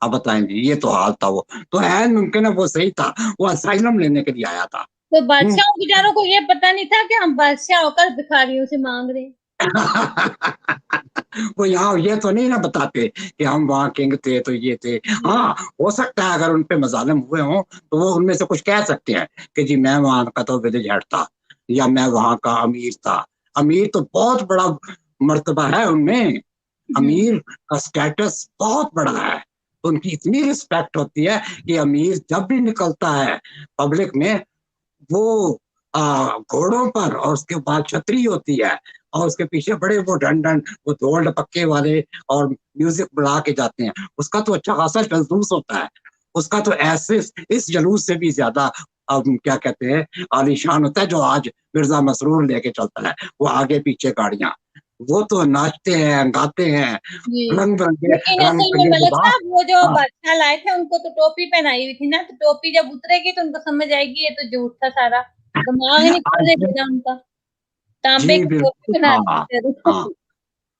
آپ بتائیں جی, یہ تو حال تھا. وہ تو ہے ممکن ہے وہ صحیح تھا, وہ اسائلم لینے کے لیے آیا تھا. تو بادشاہوں بیچاروں کو یہ پتا نہیں تھا کہ ہم بادشاہ ہو کر بھکاریوں سے مانگ رہے ہیں. وہ یہاں یہ تو نہیں نا بتاتے کہ ہم وہاں کنگ تھے تو یہ تھے. ہاں ہو سکتا ہے اگر ان پہ مظالم ہوئے ہوں تو وہ ان میں سے کچھ کہہ سکتے ہیں کہ جی میں وہاں کا تو ولیج ہیڈ تھا, یا میں وہاں کا امیر تھا. امیر تو بہت بڑا مرتبہ ہے ان میں, امیر کا سٹیٹس بہت بڑا ہے. ان کی اتنی رسپیکٹ ہوتی ہے کہ امیر جب بھی نکلتا ہے پبلک میں, وہ گھوڑوں پر, اور اس کے بعد چھتری ہوتی ہے, اور اس کے پیچھے بڑے وہ ڈنڈن وہ دھول پکے والے اور میوزک بڑھا کے جاتے ہیں. اس کا تو اچھا خاصا جلوس ہوتا ہے. اس کا تو ایسے اس جلوس سے بھی زیادہ کیا کہتے ہیں عالیشان ہوتا ہے جو آج مرزا مسرور لے کے چلتا ہے، وہ آگے پیچھے گاڑیاں، وہ تو ناچتے ہیں گاتے ہیں جی رنگ برنگے لیکن رنگ اصل میں برنگے ملک لباس۔ صاحب وہ جو ہاں بادشاہ لائے تھے ان کو تو ٹوپی پہنائی ہوئی تھی نا، تو ٹوپی جب اترے گی تو ان کو سمجھ آئے گی یہ تو جھوٹ تھا سارا، دماغ ہی نہیں کھلنے دینا ان کا، تانبے جی کی ٹوپی بالکل، بنا ہاں دی ہاں،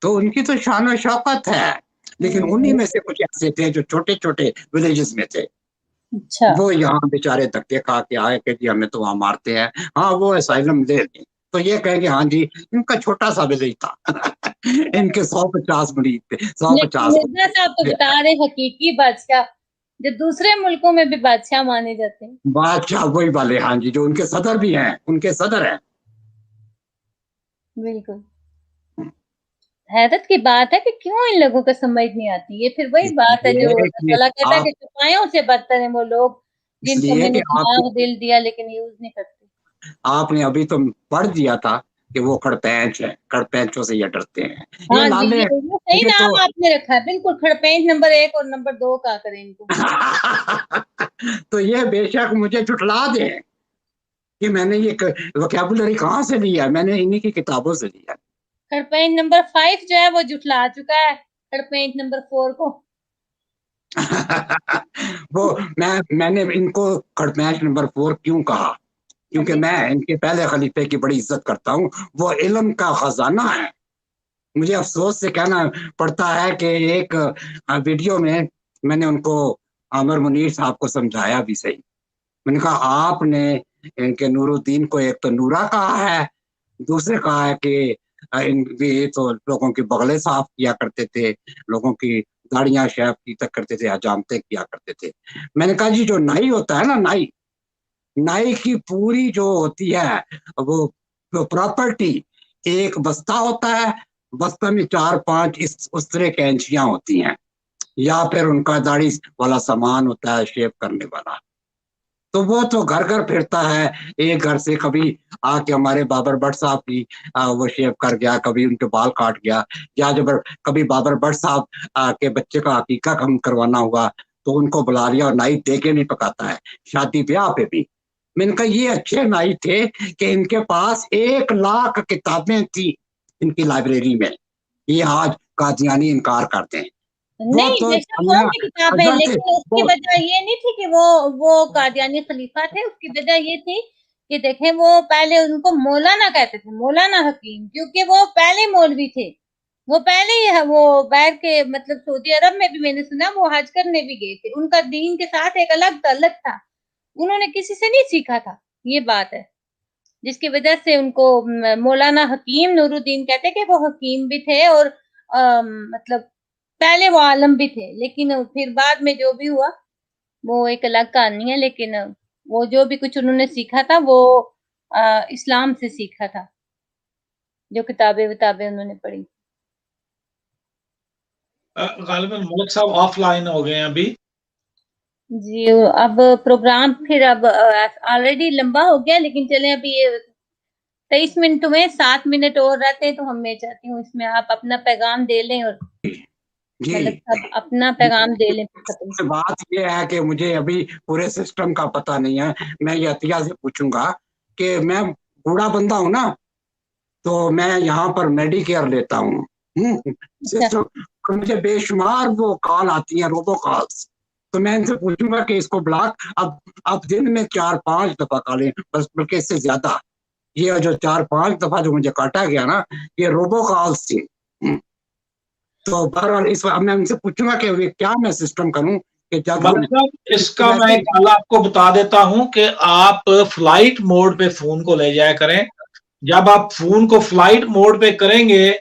تو ان کی تو شان و شوکت ہے، لیکن انہی میں سے کچھ ایسے تھے جو چھوٹے چھوٹے ولیجز میں تھے، اچھا وہ یہاں بیچارے دھکے کھا کے آئے کہ جی ہمیں تو وہاں مارتے ہیں، ہاں وہ اسائلم دے دیں تو یہ کہیں گے ہاں جی ان کا چھوٹا سا ولیج تھا ان کے 150 مرید تھے، لیکن 150 مرزا صاحب تو بتا رہے حقیقی بادشاہ جو دوسرے ملکوں میں بھی بادشاہ مانے جاتے ہیں، بادشاہ وہی والے، ہاں جی جو ان کے صدر بھی ہیں، ان کے صدر ہیں۔ بالکل حیرت کی بات ہے کہ کیوں ان لوگوں کو سمجھ نہیں آتی، یہ پھر وہی بات ہے جو اللہ کہتا ہے کہ چھپائیوں سے بدتر ہیں وہ لوگ اس جن کو لیے میں نے کہ دماغ دل دیا لیکن یوز نہیں کرتے۔ آپ نے ابھی تو پڑھ دیا تھا کہ وہ کھڑپینچ ہے، کھڑپینچوں سے یہ ڈرتے ہیں، یہ ہاں جی لالے یہ صحیح یہ تو نام آپ نے رکھا ہے، بالکل کھڑپینچ نمبر 1 اور نمبر 2 کا کریں ان کو۔ تو یہ بے شک مجھے جھٹلا دیں کہ میں نے یہ وکیبولری کہاں سے لیا ہے، میں نے انہی کی کتابوں سے لیا ہے۔ کھڑپینچ نمبر 5 جو ہے وہ جھٹلا چکا ہے کھڑپینچ نمبر 4 کو۔ وہ میں نے ان کو کھڑپینچ نمبر 4 کیوں کہا، کیونکہ میں ان کے پہلے خلیفے کی بڑی عزت کرتا ہوں، وہ علم کا خزانہ ہے۔ مجھے افسوس سے کہنا پڑتا ہے کہ ایک ویڈیو میں نے ان کو عامر منیر صاحب کو سمجھایا بھی صحیح، میں نے کہا آپ نے ان کے نور الدین کو ایک تو نورا کہا ہے، دوسرے کہا ہے کہ یہ تو لوگوں کی بغلیں صاف کیا کرتے تھے، لوگوں کی داڑیاں شیو کی تک کرتے تھے، حجامتیں کیا کرتے تھے۔ میں نے کہا جی جو نائی ہوتا ہے نا، نائی کی پوری جو ہوتی ہے وہ پراپرٹی، ایک بستہ ہوتا ہے، بستہ میں 4-5 اس طرح کینچیاں ہوتی ہیں، یا پھر ان کا داڑھی والا سامان ہوتا ہے شیو کرنے والا، تو وہ تو گھر گھر پھرتا ہے، ایک گھر سے کبھی آ کے ہمارے بابر بٹ صاحب کی وہ شیو کر گیا، کبھی ان کے بال کاٹ گیا، یا جب کبھی بابر بٹ صاحب کے بچے کا عقیقہ کروانا ہوا تو ان کو بلا لیا اور نائی دے کے نہیں پکاتا ہے، شادی بیاہ پہ بھی۔ میں نے کہا یہ اچھے نائی تھے کہ ان کے پاس 1 لاکھ کتابیں تھی ان کی لائبریری میں، یہ آج قادیانی انکار کرتے ہیں۔ نہیں بے شک ہوں گی کتابیں، لیکن اس کی وجہ یہ نہیں تھی کہ وہ قادیانی خلیفہ تھے، اس کی وجہ یہ تھی کہ دیکھیں وہ پہلے ان کو مولانا کہتے تھے، مولانا حکیم، کیونکہ وہ پہلے مولوی تھے، وہ پہلے ہی وہ باہر کے مطلب سعودی عرب میں بھی میں نے سنا وہ حج کرنے بھی گئے تھے، ان کا دین کے ساتھ ایک الگ تعلق تھا، انہوں نے کسی سے نہیں سیکھا تھا، یہ بات ہے جس کی وجہ سے ان کو مولانا حکیم نور الدین کہتے کہ وہ حکیم بھی تھے اور مطلب پہلے وہ عالم بھی تھے، لیکن پھر بعد میں جو بھی ہوا وہ ایک الگ کہانی ہے، لیکن وہ جو بھی کچھ انہوں نے سیکھا تھا وہ اسلام سے سیکھا تھا، جو کتابیں انہوں نے پڑھی۔ غالباً ملک صاحب آف لائن ہو گئے ہیں ابھی جی اب پروگرام پھر اب آلریڈی لمبا ہو گیا، لیکن چلیں ابھی 23 منٹ ہوئے، 7 منٹ اور رہتے ہیں تو میں چاہتی ہوں اس میں آپ اپنا پیغام دے لیں اور ملک صاحب اپنا پیغام دے لیں۔ بات یہ ہے کہ مجھے ابھی پورے سسٹم کا پتہ نہیں ہے، میں یہ عطیہ سے پوچھوں گا کہ میں بوڑھا بندہ ہوں نا، تو میں یہاں پر میڈی کیئر لیتا ہوں، مجھے بے شمار وہ کال آتی ہیں، روبو کالز، تو میں ان سے پوچھوں گا کہ اس کو بلاک اب دن میں 4-5 دفعہ کالیں، بس بلکہ اس سے زیادہ، یہ جو 4-5 دفعہ جو مجھے کاٹا گیا نا یہ روبو کالز تھی، تو بہرحال اس وقت میں ان سے پوچھوں گا کہ کیا میں سسٹم کروں کہ جب اس کا میں ایک حل آپ کو بتا دیتا ہوں کہ آپ فلائٹ موڈ پہ فون کو لے جایا کریں، جب آپ فون کو فلائٹ موڈ پہ کریں گے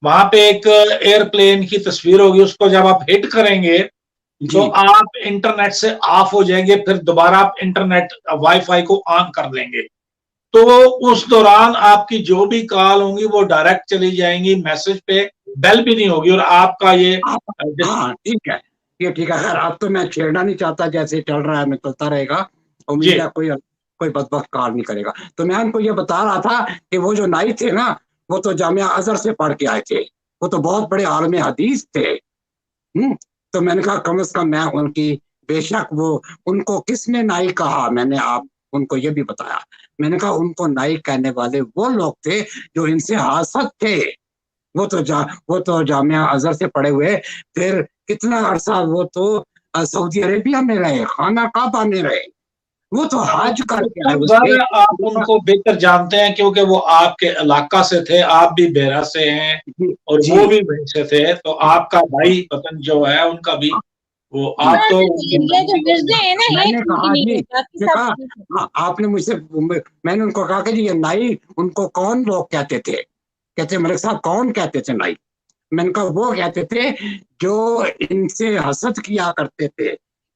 وہاں پہ ایک ایئر پلین کی تصویر ہوگی، اس کو جب آپ ہٹ کریں گے تو آپ انٹرنیٹ سے آف ہو جائیں گے، پھر دوبارہ آپ انٹرنیٹ وائی فائی کو آن کر لیں گے، تو اس دوران آپ کی جو بھی کال ہوں گی وہ ڈائریکٹ چلی جائیں گی میسج پہ، بیل بھی نہیں ہوگی، اور آپ کا یہ ہاں ٹھیک ہے، یہ ٹھیک ہے، خیر اب تو میں چھیڑنا نہیں چاہتا، جیسے چل رہا ہے میں چلتا رہے گا، امید ہے کوئی بدبخت کار نہیں کرے گا۔ تو میں ان کو یہ بتا رہا تھا کہ وہ جو نائی تھے نا وہ تو جامعہ ازہر سے پڑھ کے آئے تھے، وہ تو بہت بڑے عالم حدیث تھے، تو میں نے کہا کم از کم میں ان کی بے شک وہ ان کو کس نے نائی کہا، میں نے آپ ان کو یہ بھی بتایا، میں نے کہا ان کو نائی کہنے والے وہ لوگ تھے جو ان سے حاسد تھے. وہ تو جامعہ ازہر سے پڑھے ہوئے، پھر کتنا عرصہ وہ تو سعودی عربیہ میں رہے، خانہ کعبہ میں رہے، وہ تو حج کر کے آئے اس سے. آپ ان کو بہتر جانتے ہیں کیونکہ وہ آپ کے علاقہ سے تھے، آپ بھی بیرا سے ہیں اور وہ بھی وہیں سے تھے، تو آپ کا بھائی وطن جو ہے ان کا بھی وہ آپ تو یہ جو مرزے ہیں نا میں ایک نے ان کہا کی نہیں جی، ہے، باقی نے سب کہا ٹھیک ہے. آپ نے مجھ سے، میں نے ان کو کہا کہ جی یہ نائی ان کو کون لوگ کہتے تھے؟ کہتے ملک صاحب کون کہتے تھے نائی؟ میں نے کہا وہ کہتے تھے جو ان سے حسد کیا کرتے تھے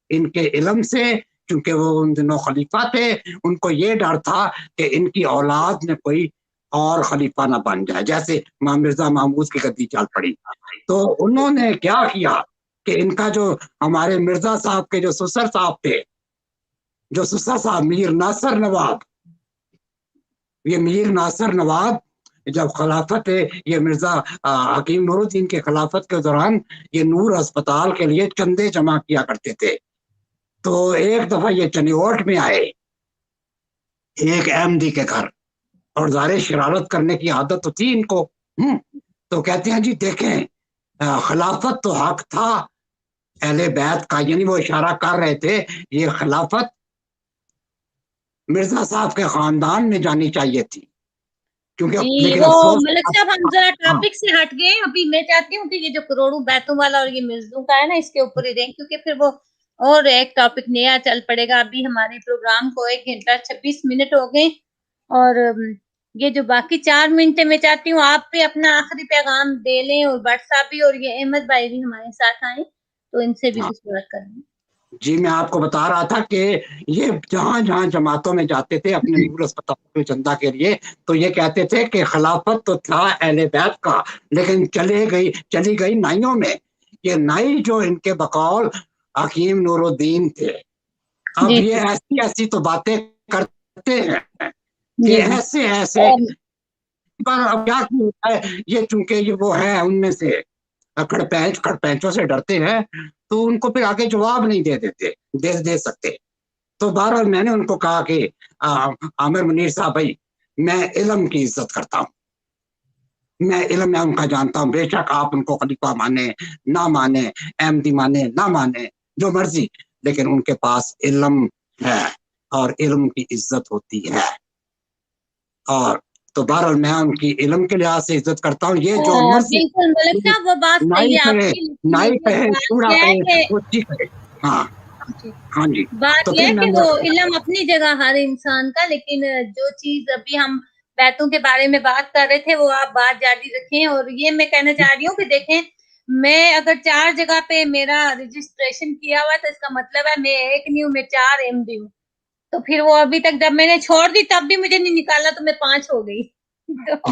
ان کے علم سے، کیونکہ وہ ان دنوں خلیفہ تھے، ان کو یہ ڈر تھا کہ ان کی اولاد میں کوئی اور خلیفہ نہ بن جائے، جیسے مرزا محمود کی گدی چل پڑی. تو انہوں نے کیا کیا کہ ان کا جو ہمارے مرزا صاحب کے جو سسر صاحب تھے، جو سسر صاحب میر ناصر نواب، یہ میر ناصر نواب جب خلافت ہے، یہ مرزا حکیم نور الدین کے خلافت کے دوران یہ نور اسپتال کے لیے چندے جمع کیا کرتے تھے. تو ایک دفعہ یہ چنیوٹ میں آئے ایک احمدی کے گھر، اور ظاہر شرارت کرنے کی عادت تو تھی ان کو. تو کہتے ہیں جی دیکھیں خلافت تو حق تھا اہل بیت کا، یعنی وہ اشارہ کر رہے تھے یہ خلافت مرزا صاحب کے خاندان میں جانی چاہیے تھی، کیونکہ جی لیکن وہ افسوس. ملک صاحب ہم ذرا ٹاپک سے ہٹ گئے. ابھی میں چاہتی ہوں کہ یہ جو کروڑوں بیتوں والا اور یہ مرزوں کا ہے نا، اس کے اوپر ہی دیں، کیونکہ پھر وہ اور ایک ٹاپک نیا چل پڑے گا. ابھی ہمارے پروگرام کو 1 گھنٹہ 26 منٹ ہو گئے، اور یہ جو باقی 4 منٹ میں چاہتی ہوں آپ پہ اپنا آخری پیغام دے لیں، اور بٹ صاحب بھی اور یہ احمد بھائی بھی ہمارے ساتھ آئیں تو ان سے بھی کچھ بات کریں. جی میں آپ کو بتا رہا تھا کہ یہ جہاں جہاں جماعتوں میں جاتے تھے اپنے نور اسپتال میں چندہ کے لیے، تو یہ کہتے تھے کہ خلافت تو تھا اہل بیت کا، لیکن چلی گئی نائیوں میں. یہ نائی جو ان کے بقول حکیم نور الدین تھے، اب جی یہ ایسی تو باتیں کرتے ہیں کہ جی ایسے پر اب کیا ہے، یہ چونکہ یہ وہ ہے ان میں سے کھڑپینچوں سے ڈرتے ہیں، تو ان کو پھر آگے جواب نہیں دے سکتے. تو بہرحال میں نے ان کو کہا کہ عامر منیر صاحب بھائی، میں علم کی عزت کرتا ہوں، میں علم میں ان کا جانتا ہوں، بے شک آپ ان کو خلیفہ مانے نہ مانے، احمدی مانے نہ مانے، جو مرضی، لیکن ان کے پاس علم ہے اور علم کی عزت ہوتی ہے. اور تو بہرحال میں ان کی علم کے لحاظ سے عزت کرتا ہوں. یہ جو مرضی بالکل ملک صاحب وہ بات صحیح ہے آپ کی، نائی لیکن کہے بات چوڑا یہ ہے کہے کہ وہ ٹھیک ہے. ہاں ہاں جی. بات تو یہ پھر ہے میں کہ نے وہ علم اپنی جگہ ہر انسان کا، لیکن جو چیز ابھی ہم بیتوں کے بارے میں بات کر رہے تھے وہ آپ بات جاری رکھیں. اور یہ میں کہنا چاہ رہی ہوں کہ دیکھیں، میں اگر 4 جگہ پہ میرا رجسٹریشن کیا ہوا تو اس کا مطلب ہے میں ایک نہیں ہوں، میں 4 MD ہوں. تو پھر وہ ابھی تک جب میں نے چھوڑ دی تب بھی مجھے نہیں نکالا تو میں 5 ہو گئی. تو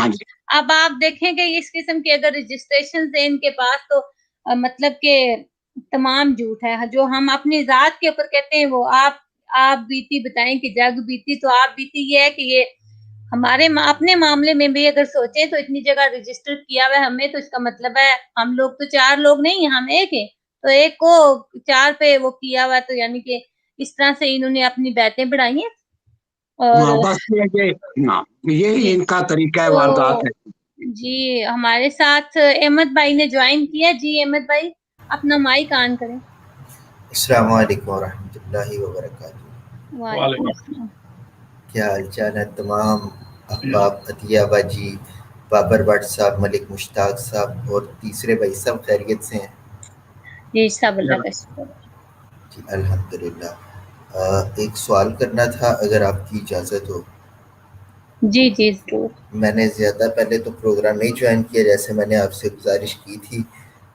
اب آپ دیکھیں کہ اس قسم کی اگر رجسٹریشن ہے ان کے پاس تو مطلب کہ تمام جھوٹ ہے. جو ہم اپنی ذات کے اوپر کہتے ہیں وہ آپ بیتی بتائیں کہ جگ بیتی، تو آپ بیتی یہ ہے کہ یہ ہمارے اپنے معاملے میں بھی اگر سوچیں تو اتنی جگہ رجسٹر کیا ہوا ہے ہمیں، تو اس کا مطلب ہے ہم لوگ تو 4 لوگ نہیں ہیں، ہم ایک ہیں. تو ایک کو 4 پہ وہ کیا ہوا، تو یعنی کہ اس طرح سے انہوں نے اپنی بیتیں بڑھائی ہیں. اور بس یہی ان کا طریقہ واردات ہے. جی ہمارے ساتھ احمد بھائی نے جوائن کیا. جی احمد بھائی اپنا مائک آن کریں. السلام علیکم ورحمۃ اللہ وبرکاتہ. وعلیکم السلام. کیا حال چال ہے تمام احباب؟ عطیہ باجی، بابر بٹ صاحب، ملک مشتاق صاحب اور تیسرے بھائی سب خیریت سے ہیں؟ جی سب اللہ کا شکر. جی الحمدللہ. ایک سوال کرنا تھا اگر آپ کی اجازت ہو. جی جی ضرور. میں نے زیادہ پہلے تو پروگرام نہیں جوائن کیا، جیسے میں نے آپ سے گزارش کی تھی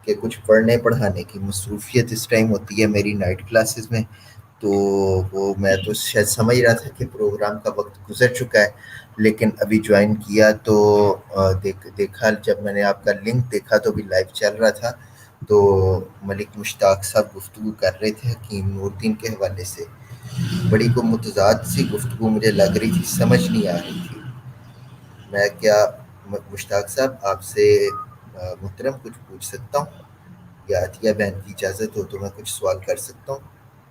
کہ کچھ پڑھنے پڑھانے کی مصروفیت اس ٹائم ہوتی ہے میری نائٹ کلاسز میں، تو وہ میں تو شاید سمجھ رہا تھا کہ پروگرام کا وقت گزر چکا ہے، لیکن ابھی جوائن کیا تو دیکھا جب میں نے آپ کا لنک دیکھا تو بھی لائیو چل رہا تھا، تو ملک مشتاق صاحب گفتگو کر رہے تھے حکیم نور الدین کے حوالے سے. بڑی کو متضاد سی گفتگو مجھے لگ رہی تھی، سمجھ نہیں آ رہی تھی. میں کیا مشتاق صاحب آپ سے محترم کچھ پوچھ سکتا ہوں، یا عطیہ بہن کی اجازت ہو تو میں کچھ سوال کر سکتا ہوں؟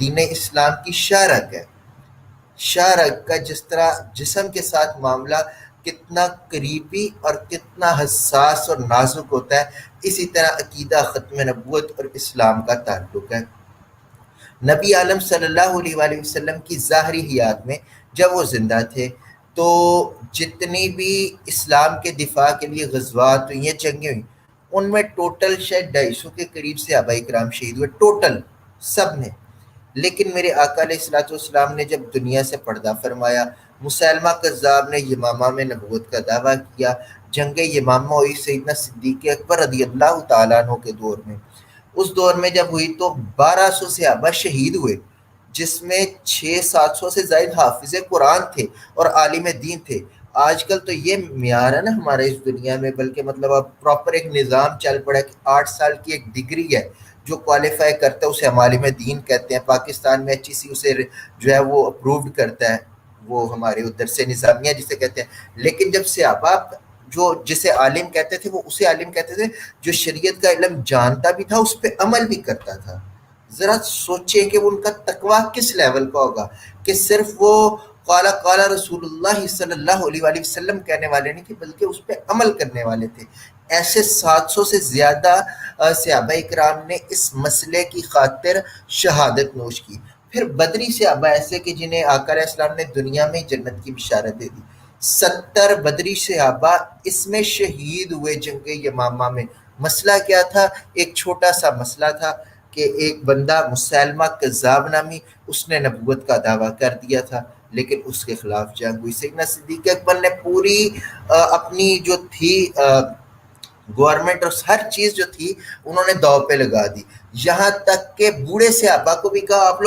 دین اسلام کی شاہ رگ ہے. شاہ رگ کا جس طرح جسم کے ساتھ معاملہ کتنا قریبی اور کتنا حساس اور نازک ہوتا ہے، اسی طرح عقیدہ ختم نبوت اور اسلام کا تعلق ہے. نبی عالم صلی اللہ علیہ وآلہ وسلم کی ظاہری حیات میں جب وہ زندہ تھے تو جتنی بھی اسلام کے دفاع کے لیے غزوات ہوئی ہیں، جنگیں ہوئی، ان میں ٹوٹل شاید 250 کے قریب صحابہ کرام شہید ہوئے، ٹوٹل سب نے. لیکن میرے آقا علیہ الصلوۃ والسلام نے جب دنیا سے پردہ فرمایا، مسیلمہ کذاب نے یمامہ میں نبوت کا دعویٰ کیا، جنگ یمامہ ہوئی سیدنا صدیق اکبر رضی اللہ تعالیٰ عنہ کے دور میں. اس دور میں جب ہوئی تو 1200 صحابہ شہید ہوئے، جس میں 600-700 سے زائد حافظ قرآن تھے اور عالم دین تھے. آج کل تو یہ معیار ہے نا ہمارے اس دنیا میں، بلکہ مطلب اب پراپر ایک نظام چل پڑا ہے کہ 8 سال کی ایک ڈگری ہے، جو کوالیفائی کرتا ہے اسے ہم عالم دین کہتے ہیں. پاکستان میں HEC اسے جو ہے وہ اپرووڈ کرتا ہے، وہ ہمارے ادھر سے نظامیہ جسے کہتے ہیں. لیکن جب صحابہ جو جسے عالم کہتے تھے وہ اسے عالم کہتے تھے جو شریعت کا علم جانتا بھی تھا، اس پہ عمل بھی کرتا تھا. ذرا سوچیں کہ ان کا تقویٰ کس لیول کا ہوگا کہ صرف وہ قال قال رسول اللہ صلی اللہ علیہ وآلہ وسلم کہنے والے نہیں تھے، بلکہ اس پہ عمل کرنے والے تھے. ایسے 700 سے زیادہ صحابہ کرام نے اس مسئلے کی خاطر شہادت نوش کی. پھر بدری صحابہ ایسے کہ جنہیں آقا علیہ السلام نے دنیا میں جنت کی بشارت دے دی. 70 بدری صحابہ اس میں شہید ہوئے جنگ یمامہ میں. مسئلہ کیا تھا؟ ایک چھوٹا سا مسئلہ تھا کہ ایک بندہ مسیلمہ کذاب نامی، اس نے نبوت کا دعویٰ کر دیا تھا، لیکن اس کے خلاف جنگ ہوئی. سیدنا صدیق اکبر نے پوری اپنی جو تھی گورنمنٹ اور ہر چیز جو تھی انہوں نے داؤ پہ لگا دی، یہاں تک کہ بوڑھے صحابہ کو بھی کہا آپ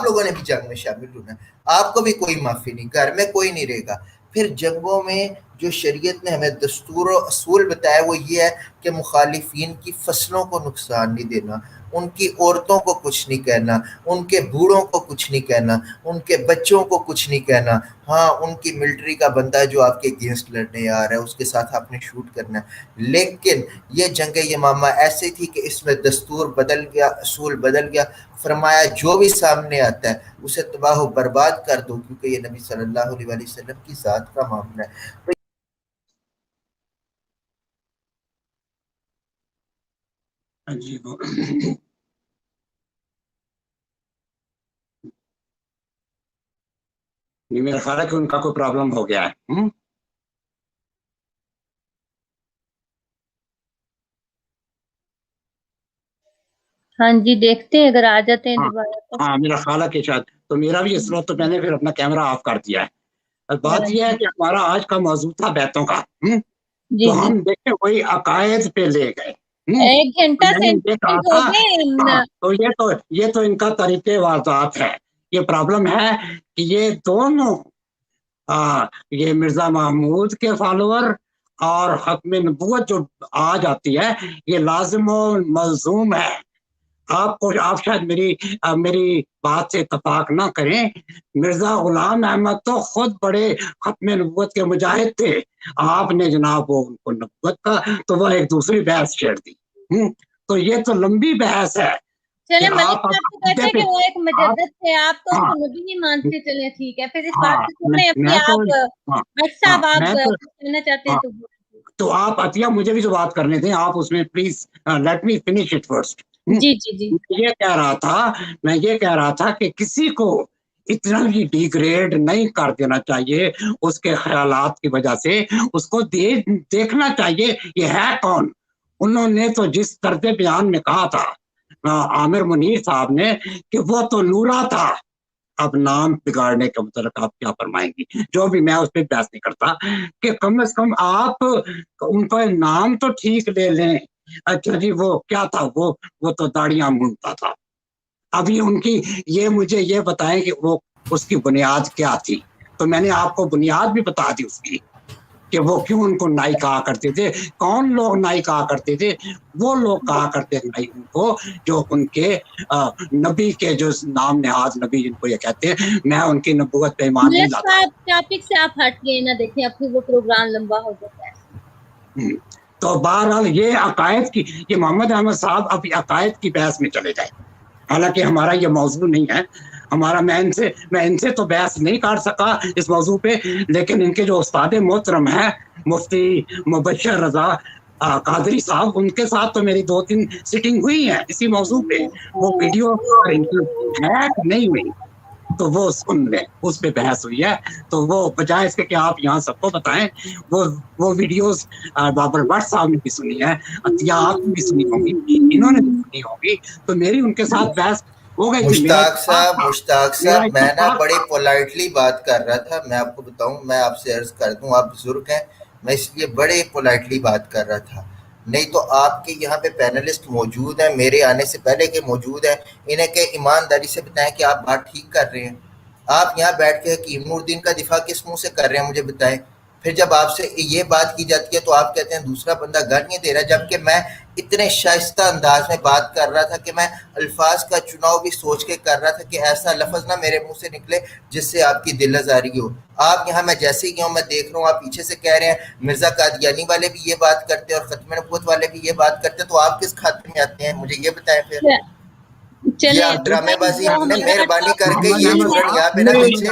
لوگوں نے بھی جنگ میں شامل ہونا، آپ کو بھی کوئی معافی نہیں، گھر میں کوئی نہیں رہے گا. پھر جنگوں میں جو شریعت نے ہمیں دستور و اصول بتایا وہ یہ ہے کہ مخالفین کی فصلوں کو نقصان نہیں دینا، ان کی عورتوں کو کچھ نہیں کہنا، ان کے بوڑھوں کو کچھ نہیں کہنا، ان کے بچوں کو کچھ نہیں کہنا. ہاں ان کی ملٹری کا بندہ جو آپ کے اگینسٹ لڑنے آ رہا ہے اس کے ساتھ آپ نے شوٹ کرنا ہے. لیکن یہ جنگ یمامہ ایسی تھی کہ اس میں دستور بدل گیا، اصول بدل گیا. فرمایا جو بھی سامنے آتا ہے اسے تباہ و برباد کر دو، کیونکہ یہ نبی صلی اللہ علیہ وآلہ وسلم کی ذات کا معاملہ ہے. جی میرا خیال ہے کہ ان کا کوئی پرابلم ہو گیا ہے. ہاں جی دیکھتے ہیں اگر آ جاتے ہیں دوبارہ تو. ہاں میرا خیال ہے کہ شاید تو میرا بھی اس وقت تو میں نے پھر اپنا کیمرہ آف کر دیا ہے. بات یہ ہے کہ ہمارا آج کا موضوع تھا بیتوں کا، تو ہم دیکھیں وہی عقائد پہ لے گئے. 1 گھنٹہ سے ہو گئے. تو یہ تو ان کا طریقے واردات ہے. یہ پرابلم ہے کہ یہ دونوں یہ مرزا محمود کے فالوور اور ختم نبوت جو آ جاتی ہے یہ لازم و ملزوم ہے. آپ شاید میری بات سے اتفاق نہ کریں. مرزا غلام احمد تو خود بڑے ختم نبوت کے مجاہد تھے. آپ نے جناب وہ ان کو نبوت کا تو وہ ایک دوسری بحث چھیڑ دی. تو یہ تو لمبی بحث ہے. چلے ملک صاحب تو کہتے ہیں کہ وہ ایک مجدد تھے، آپ تو ان کو نبی نہیں مانتے. چلے ٹھیک ہے، پھر اس بات سے سنیں اپنے آپ صاحب آپ کہنا چاہتے ہیں تو آپ عطیہ مجھے بھی جو بات کرنے تھے آپ اس میں please let me finish it first. جی جی جی میں یہ کہہ رہا تھا کہ کسی کو اتنا بھی ڈیگریڈ نہیں کر دینا چاہیے اس کے خیالات کی وجہ سے. اس کو دیکھنا چاہیے یہ ہے کون. انہوں نے تو جس طرز بیان میں کہا تھا عامر منیر صاحب نے کہ وہ تو نورا تھا. اب نام بگاڑنے کے متعلق آپ کیا فرمائیں گی؟ جو بھی میں اس پہ بحث نہیں کرتا کہ کم از کم آپ ان کا نام تو ٹھیک لے لیں. اچھا جی وہ کیا تھا، وہ تو داڑیاں مونڈتا تھا. ابھی ان کی مجھے یہ بتائیں کہ وہ اس کی بنیاد کیا تھی. تو میں نے آپ کو بنیاد بھی بتا دی اس کی کہ وہ کیوں ان کو نائی کہا کرتے تھے. کون لوگ نائی کہا کرتے تھے؟ وہ لوگ کہا کرتے تھے نائی ان کو جو ان کے نبی کے جو نام نہاد نبی جن کو یہ کہتے ہیں. میں ان کی نبوت پہ ایمان نہیں لاتا. ٹاپک سے آپ ہٹ گئے نہ دیکھیں اب پھر وہ پروگرام لمبا ہو جاتا ہے. تو بہرحال یہ عقائد کی یہ محمد احمد صاحب اب عقائد کی بحث میں چلے جائیں. حالانکہ ہمارا یہ موضوع نہیں ہے ہمارا. میں ان سے تو بحث نہیں کر سکا اس موضوع پہ, لیکن ان کے جو استاد محترم ہیں مفتی مبشر رضا قادری صاحب, ان کے ساتھ تو میری 2-3 سیٹنگ ہوئی ہے اسی موضوع پہ. وہ ویڈیو ہے کہ نہیں ہوئی تو وہ سن لیں, اس پہ بحث ہوئی ہے. تو وہ بجائے اس کے کہ آپ یہاں سب کو بتائیں, وہ ویڈیوز بابر بٹ صاحب نے بھی سنی ہے, عطیہ آپ نے بھی سنی ہوگی, انہوں نے بھی سنی ہوگی, تو میری ان کے ساتھ بحث ہو گئی تھی. مشتاق صاحب میں نا بڑی پولائٹلی بات کر رہا تھا. میں آپ کو بتاؤں, میں آپ سے عرض کر دوں, آپ بزرگ ہیں, میں اس لیے بڑے پولائٹلی بات کر رہا تھا. نہیں تو آپ کے یہاں پہ پینلسٹ موجود ہیں, میرے آنے سے پہلے کے موجود ہیں, انہیں کہ ایمانداری سے بتائیں کہ آپ بات ٹھیک کر رہے ہیں. آپ یہاں بیٹھ کے حکیم نور الدین کا دفاع کس منہ سے کر رہے ہیں مجھے بتائیں. پھر جب آپ سے یہ بات کی جاتی ہے تو آپ کہتے ہیں دوسرا بندہ گالیاں دے رہا ہے, جبکہ میں اتنے شائستہ انداز میں بات کر رہا تھا کہ میں الفاظ کا چناؤ بھی سوچ کے کر رہا تھا کہ ایسا لفظ نہ میرے منہ سے نکلے جس سے آپ کی دل آزاری ہو. آپ یہاں میں جیسے ہی ہوں میں دیکھ رہا ہوں آپ پیچھے سے کہہ رہے ہیں مرزا قادیانی والے بھی یہ بات کرتے ہیں اور ختم نبوت والے بھی یہ بات کرتے ہیں, تو آپ کس کھاتے میں آتے ہیں مجھے یہ بتائیں. پھر چلے یہ ڈرامے بازی نے مہربانی کر کے یہ چورن یہاں پہ نہ بیچے.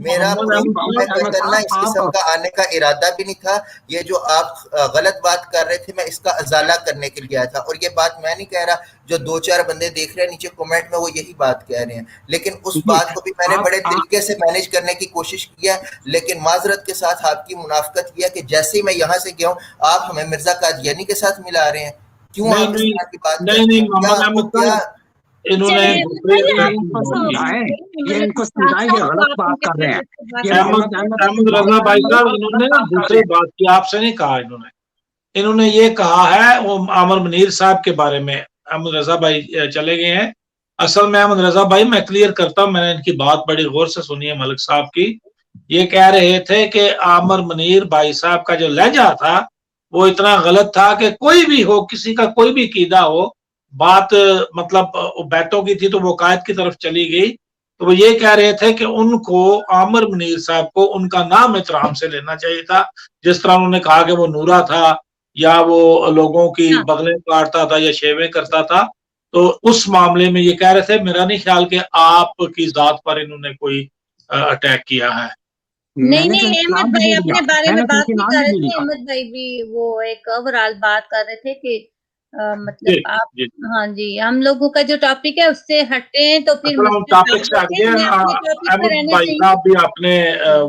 میرا قتل نہ اس قسم کا آنے کا ارادہ بھی نہیں تھا. یہ جو آپ غلط بات کر رہے تھے میں اس کا ازالہ کرنے کے لیے آیا تھا, اور یہ بات میں نہیں کہہ رہا, جو 2-4 بندے دیکھ رہے ہیں نیچے کمنٹ میں وہ یہی بات کہہ رہے ہیں. لیکن اس بات کو بھی میں نے بڑے طریقے سے مینیج کرنے کی کوشش کی ہے, لیکن معذرت کے ساتھ آپ کی منافقت یہ ہے کہ جیسے ہی میں یہاں سے گیا ہوں آپ ہمیں مرزا قادیانی کے ساتھ ملا رہے ہیں. کیوں آپ اس طرح کی بات کرتے ہیں؟ کیا آپ کو کیا انہوں نے احمد رضا بھائی صاحب انہوں نے دوسری بات کی, آپ سے نہیں کہا. انہوں نے یہ کہا ہے وہ عامر منیر صاحب کے بارے میں. احمد رضا بھائی چلے گئے ہیں. اصل میں احمد رضا بھائی میں کلیئر کرتا ہوں, میں نے ان کی بات بڑی غور سے سنی ہے ملک صاحب کی. یہ کہہ رہے تھے کہ عامر منیر بھائی صاحب کا جو لہجہ تھا وہ اتنا غلط تھا کہ کوئی بھی ہو, کسی کا کوئی بھی عقیدہ ہو, بات مطلب بیتوں کی تھی تو وہ قائد کی طرف چلی گئی. تو وہ یہ کہہ رہے تھے کہ ان کو عامر منیر صاحب کو ان کا نام احترام سے لینا چاہیے تھا, جس طرح انہوں نے کہا کہ وہ نورا تھا یا وہ لوگوں کی بغلیں کاٹتا تھا یا شیویں کرتا تھا. تو اس معاملے میں یہ کہہ رہے تھے, میرا نہیں خیال کہ آپ کی ذات پر انہوں نے کوئی اٹیک کیا ہے. نہیں احمد بھائی اپنے بارے میں بات نہیں کر رہے تھے. احمد بھائی بھی وہ ایک اوورال بات کر رہے تھے کہ مطلب آپ ہاں جی ہم لوگوں کا جو ٹاپک ہے اس سے ہٹے ہیں تو پھر ٹاپک سے ہٹ گئے. احمد بھائی صاحب بھی اپنے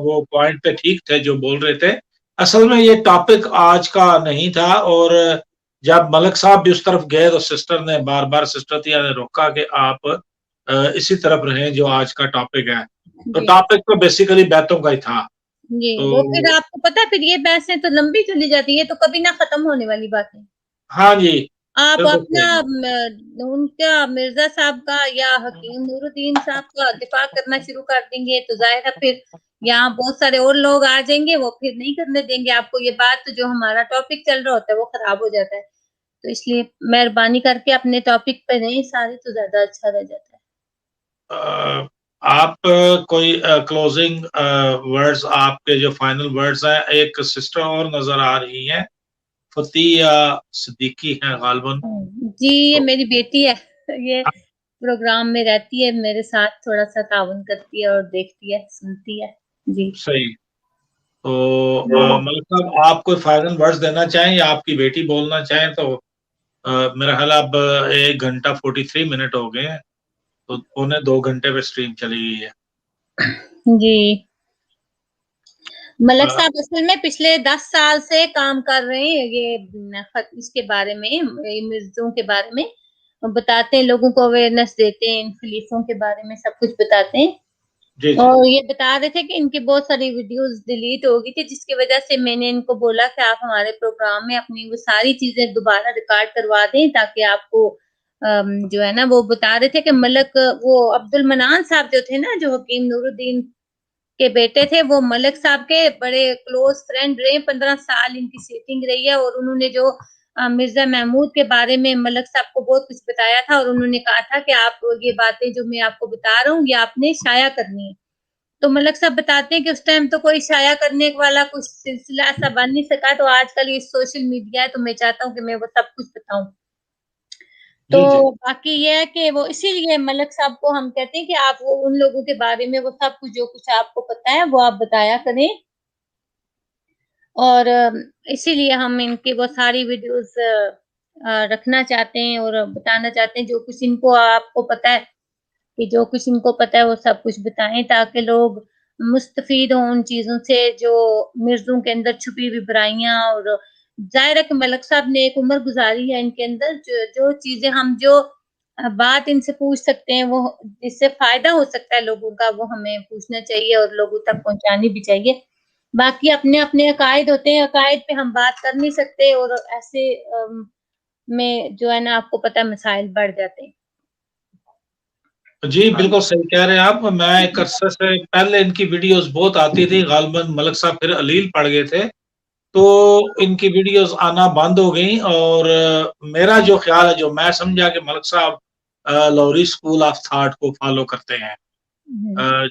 وہ پوائنٹ پہ ٹھیک تھے جو بول رہے تھے. اصل میں یہ ٹاپک آج کا نہیں تھا, اور جب ملک صاحب بھی اس طرف گئے تو سسٹر نے بار بار سسٹر تیا نے روکا کہ آپ اسی طرف رہیں جو آج کا ٹاپک ہے. تو ٹاپک تو بیسیکلی بیتوں کا ہی تھا. جی وہ پھر آپ کو پتا پھر یہ بحثیں تو لمبی چلی جاتی ہے, تو کبھی نہ ختم ہونے والی بات ہے. ہاں جی آپ اپنا ان کا مرزا صاحب کا یا حکیم نور الدین صاحب کا دفاع کرنا شروع کر دیں گے تو ظاہر ہے پھر یہاں بہت سارے اور لوگ آ جائیں گے, وہ پھر نہیں کرنے دیں گے آپ کو. یہ بات جو ہمارا ٹاپک چل رہا ہوتا ہے وہ خراب ہو جاتا ہے. تو اس لیے مہربانی کر کے اپنے ٹاپک پہ نہیں سارے تو زیادہ اچھا رہ جاتا ہے. آپ کوئی کلوزنگ ورڈز آپ کے جو فائنل ورڈز ہیں. ایک سسٹر اور نظر آ رہی ہیں, فتیہ صدیقی ہیں غالباً. جی یہ میری بیٹی ہے, یہ پروگرام میں رہتی ہے میرے ساتھ, تھوڑا سا تعاون کرتی ہے اور دیکھتی ہے سنتی ہے. جی صحیح. تو ملک صاحب آپ کوئی فائنل ورڈز دینا چاہیں یا آپ کی بیٹی بولنا چاہیں تو میرا خیال اب 1 گھنٹہ 43 منٹ ہو گئے ہیں, تو 2.25 گھنٹے پہ سٹریم چلی گئی ہے. جی ملک صاحب اصل میں پچھلے 10 سال سے کام کر رہے ہیں یہ اس کے بارے میں, مرزوں کے بارے میں بتاتے ہیں, لوگوں کو اویئرنیس دیتے ہیں, ان خلیفوں کے بارے میں سب کچھ بتاتے ہیں. اور یہ بتا رہے تھے کہ ان کی بہت ساری ویڈیوز ڈیلیٹ ہو گئی تھی, جس کی وجہ سے میں نے ان کو بولا کہ آپ ہمارے پروگرام میں اپنی وہ ساری چیزیں دوبارہ ریکارڈ کروا دیں, تاکہ آپ کو جو ہے نا وہ بتا رہے تھے کہ ملک وہ عبد المنان صاحب جو تھے نا, جو حکیم نور الدین کے بیٹے تھے, وہ ملک صاحب کے بڑے کلوز فرینڈ رہے. 15 سال ان کی سیٹنگ رہی ہے, اور انہوں نے جو مرزا محمود کے بارے میں ملک صاحب کو بہت کچھ بتایا تھا, اور انہوں نے کہا تھا کہ آپ یہ باتیں جو میں آپ کو بتا رہا ہوں یہ آپ نے شائع کرنی ہے. تو ملک صاحب بتاتے ہیں کہ اس ٹائم تو کوئی شائع کرنے والا کچھ سلسلہ ایسا بن نہیں سکا, تو آج کل یہ سوشل میڈیا ہے تو میں چاہتا ہوں کہ میں وہ سب کچھ بتاؤں. تو جی جی باقی یہ ہے کہ وہ اسی لیے ملک صاحب کو ہم کہتے ہیں کہ آپ وہ ان لوگوں کے بارے میں وہ سب کچھ جو کچھ آپ کو پتا ہے وہ آپ بتایا کریں، اور اسی لیے ہم ان کی وہ ساری ویڈیوز رکھنا چاہتے ہیں اور بتانا چاہتے ہیں جو کچھ ان کو آپ کو پتا ہے کہ جو کچھ ان کو پتا ہے وہ سب کچھ بتائیں تاکہ لوگ مستفید ہوں ان چیزوں سے جو مرزوں کے اندر چھپی ہوئی برائیاں، اور ظاہر ہے کہ ملک صاحب نے ایک عمر گزاری ہے ان کے اندر، جو چیزیں ہم جو بات ان سے پوچھ سکتے ہیں وہ جس سے فائدہ ہو سکتا ہے لوگوں کا وہ ہمیں پوچھنا چاہیے اور لوگوں تک پہنچانی بھی چاہیے. باقی اپنے اپنے عقائد ہوتے ہیں، عقائد پہ ہم بات کر نہیں سکتے، اور ایسے میں جو ہے نا آپ کو پتہ مسائل بڑھ جاتے ہیں. جی بالکل صحیح کہہ رہے ہیں آپ. میں ایک عرصے سے پہلے ان کی ویڈیوز بہت آتی تھی، غالباً ملک صاحب پھر علیل پڑ گئے تھے تو ان کی ویڈیوز آنا بند ہو گئیں، اور میرا جو خیال ہے جو میں سمجھا کہ ملک صاحب لوری اسکول آف تھاٹ کو فالو کرتے ہیں،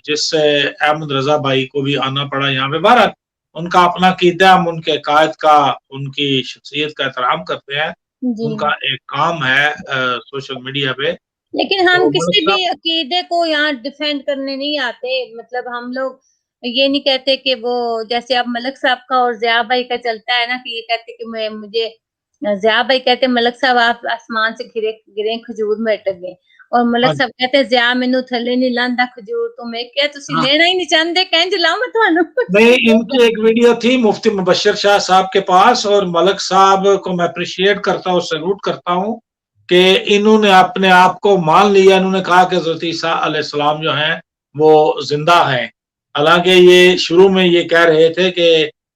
جس سے احمد رضا بھائی کو بھی آنا پڑا یہاں پہ. بہرحال ان کا اپنا عقیدہ، ہم ان کے قائد کا ان کی شخصیت کا احترام کرتے ہیں، ان کا ایک کام ہے سوشل میڈیا پہ. لیکن ہم تو کسی ملک بھی صاحب عقیدے کو یہاں ڈیفینڈ کرنے نہیں آتے، مطلب ہم لوگ یہ نہیں کہتے کہ وہ جیسے اب ملک صاحب کا اور ضیاء بھائی کا چلتا ہے نا کہ یہ کہتے کہ مجھے ضیاء بھائی کہتے ملک صاحب آپ آسمان سے گرے کھجور میں اٹک گئے، اور ملک صاحب کہتے ضیاء مینوں تھلے نہیں لاندا کھجور تو میں کیا تسی لینا ہی نہیں چاہندے کہیں جلاؤ میں تھانوں. نہیں، ان کی ایک ویڈیو تھی مفتی مبشر شاہ صاحب کے پاس، اور ملک صاحب کو میں اپریشیٹ کرتا ہوں، سیلوٹ کرتا ہوں کہ انہوں نے اپنے آپ کو مان لیا. انہوں نے کہا کہ حضرت عیسیٰ علیہ السلام جو ہیں وہ زندہ ہیں، حالانکہ یہ شروع میں یہ کہہ رہے تھے کہ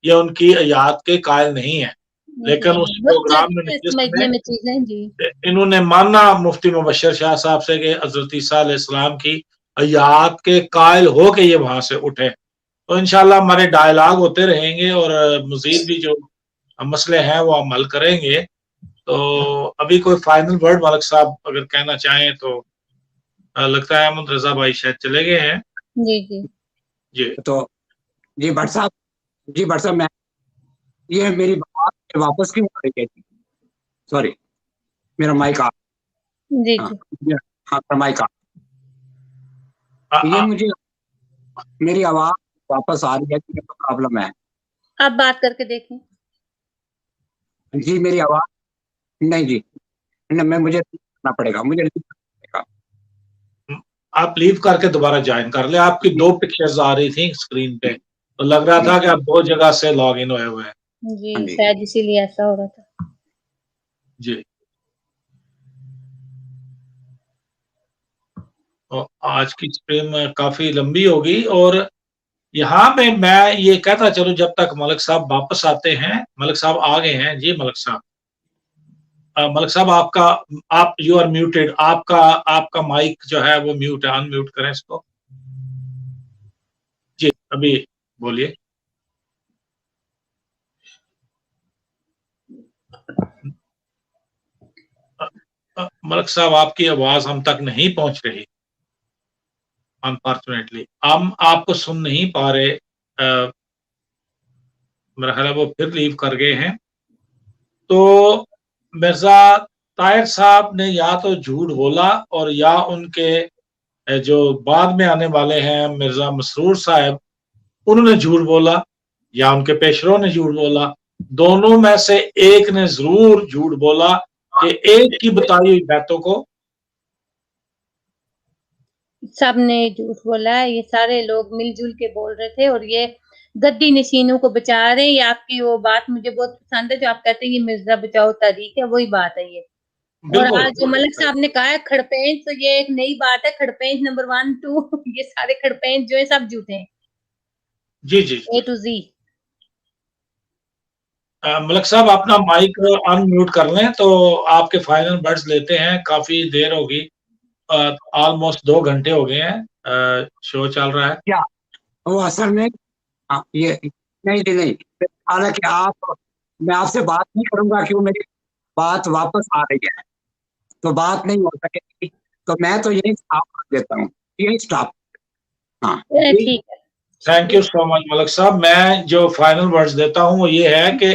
یہ ان کی حیات کے قائل نہیں ہیں، لیکن اس پروگرام میں نشست میں انہوں نے مانا مفتی مبشر شاہ صاحب سے کہ حضرت عیسیٰ علیہ السلام کی حیات کے قائل ہو کے یہ وہاں سے اٹھے. تو انشاءاللہ ہمارے ڈائلاگ ہوتے رہیں گے اور مزید بھی جو مسئلے ہیں وہ ہم حل کریں گے. تو ابھی کوئی فائنل ورڈ ملک صاحب اگر کہنا چاہیں تو لگتا ہے احمد رضا بھائی شاید چلے گئے ہیں. جی جی جی تو جی بٹ صاحب میں یہ میری بات واپس کیوں آ رہی ہے؟ سوری میرا مائک جی مائک یہ مجھے میری آواز واپس آ رہی ہے کہ پرابلم ہے؟ آپ بات کر کے دیکھیں. جی میری آواز نہیں جی میں مجھے کرنا پڑے گا، مجھے آپ لیو کر کے دوبارہ جوائن کر لیں. آپ کی 2 پکچرز آ رہی تھیں اسکرین پہ تو لگ رہا تھا کہ آپ 2 جگہ سے لاگ ان ہوئے ہوئے ہیں. جی شاید اسی لیے ایسا ہو رہا تھا. جی آج کی اسٹریم کافی لمبی ہوگی، اور یہاں پہ میں یہ کہتا چلوں جب تک ملک صاحب واپس آتے ہیں. ملک صاحب آ گئے ہیں. جی ملک صاحب آپ یو آر میوٹیڈ. آپ کا مائک جو ہے وہ میوٹ ہے، ان میوٹ کریں اس کو. جی ابھی بولیے. ملک صاحب آپ کی آواز ہم تک نہیں پہنچ رہی انفارچونیٹلی. ہم آپ کو سن نہیں پا رہے. میرا خیال ہے وہ پھر لیو کر گئے ہیں. تو مرزا طاہر صاحب نے یا تو جھوٹ بولا، اور یا ان کے جو بعد میں آنے والے ہیں مرزا مسرور صاحب انہوں نے جھوٹ بولا، یا ان کے پیشروں نے جھوٹ بولا. دونوں میں سے ایک نے ضرور جھوٹ بولا کہ ایک کی بتائی ہوئی باتوں کو سب نے جھوٹ بولا ہے. یہ سارے لوگ مل جل کے بول رہے تھے، اور یہ گدی نشینوں کو بچا رہے ہیں. یہ آپ کی وہ بات مجھے بہت پسند ہے جو آپ کہتے ہیں یہ مرزا بچاؤ تحریک ہے، وہی بات ہے یہ. اور آج جو ملک صاحب نے کہا ہے کھڑپینچ، تو یہ ایک نئی بات ہے. کھڑپینچ نمبر 1 2 یہ سارے کھڑپینچ جو ہے سب جھوٹے ہیں. جی جی A to Z. ملک صاحب اپنا مائک ان میوٹ کر لیں تو آپ کے فائنل ورڈز لیتے ہیں. کافی دیر ہوگی، آلموسٹ 2 گھنٹے ہو گئے ہیں شو چل رہا ہے. کیا وہ اصل میں یہ نہیں حالانکہ میں آپ سے بات نہیں کروں گا کیوں میری بات واپس آ رہی ہے تو بات نہیں ہو سکے گی، تو میں تو یہی اسٹاپ کر دیتا ہوں. یہی اسٹاپ. ہاں ٹھیک ہے. تھینک یو سو مچ ملک صاحب. میں جو فائنل ورڈز دیتا ہوں وہ یہ ہے کہ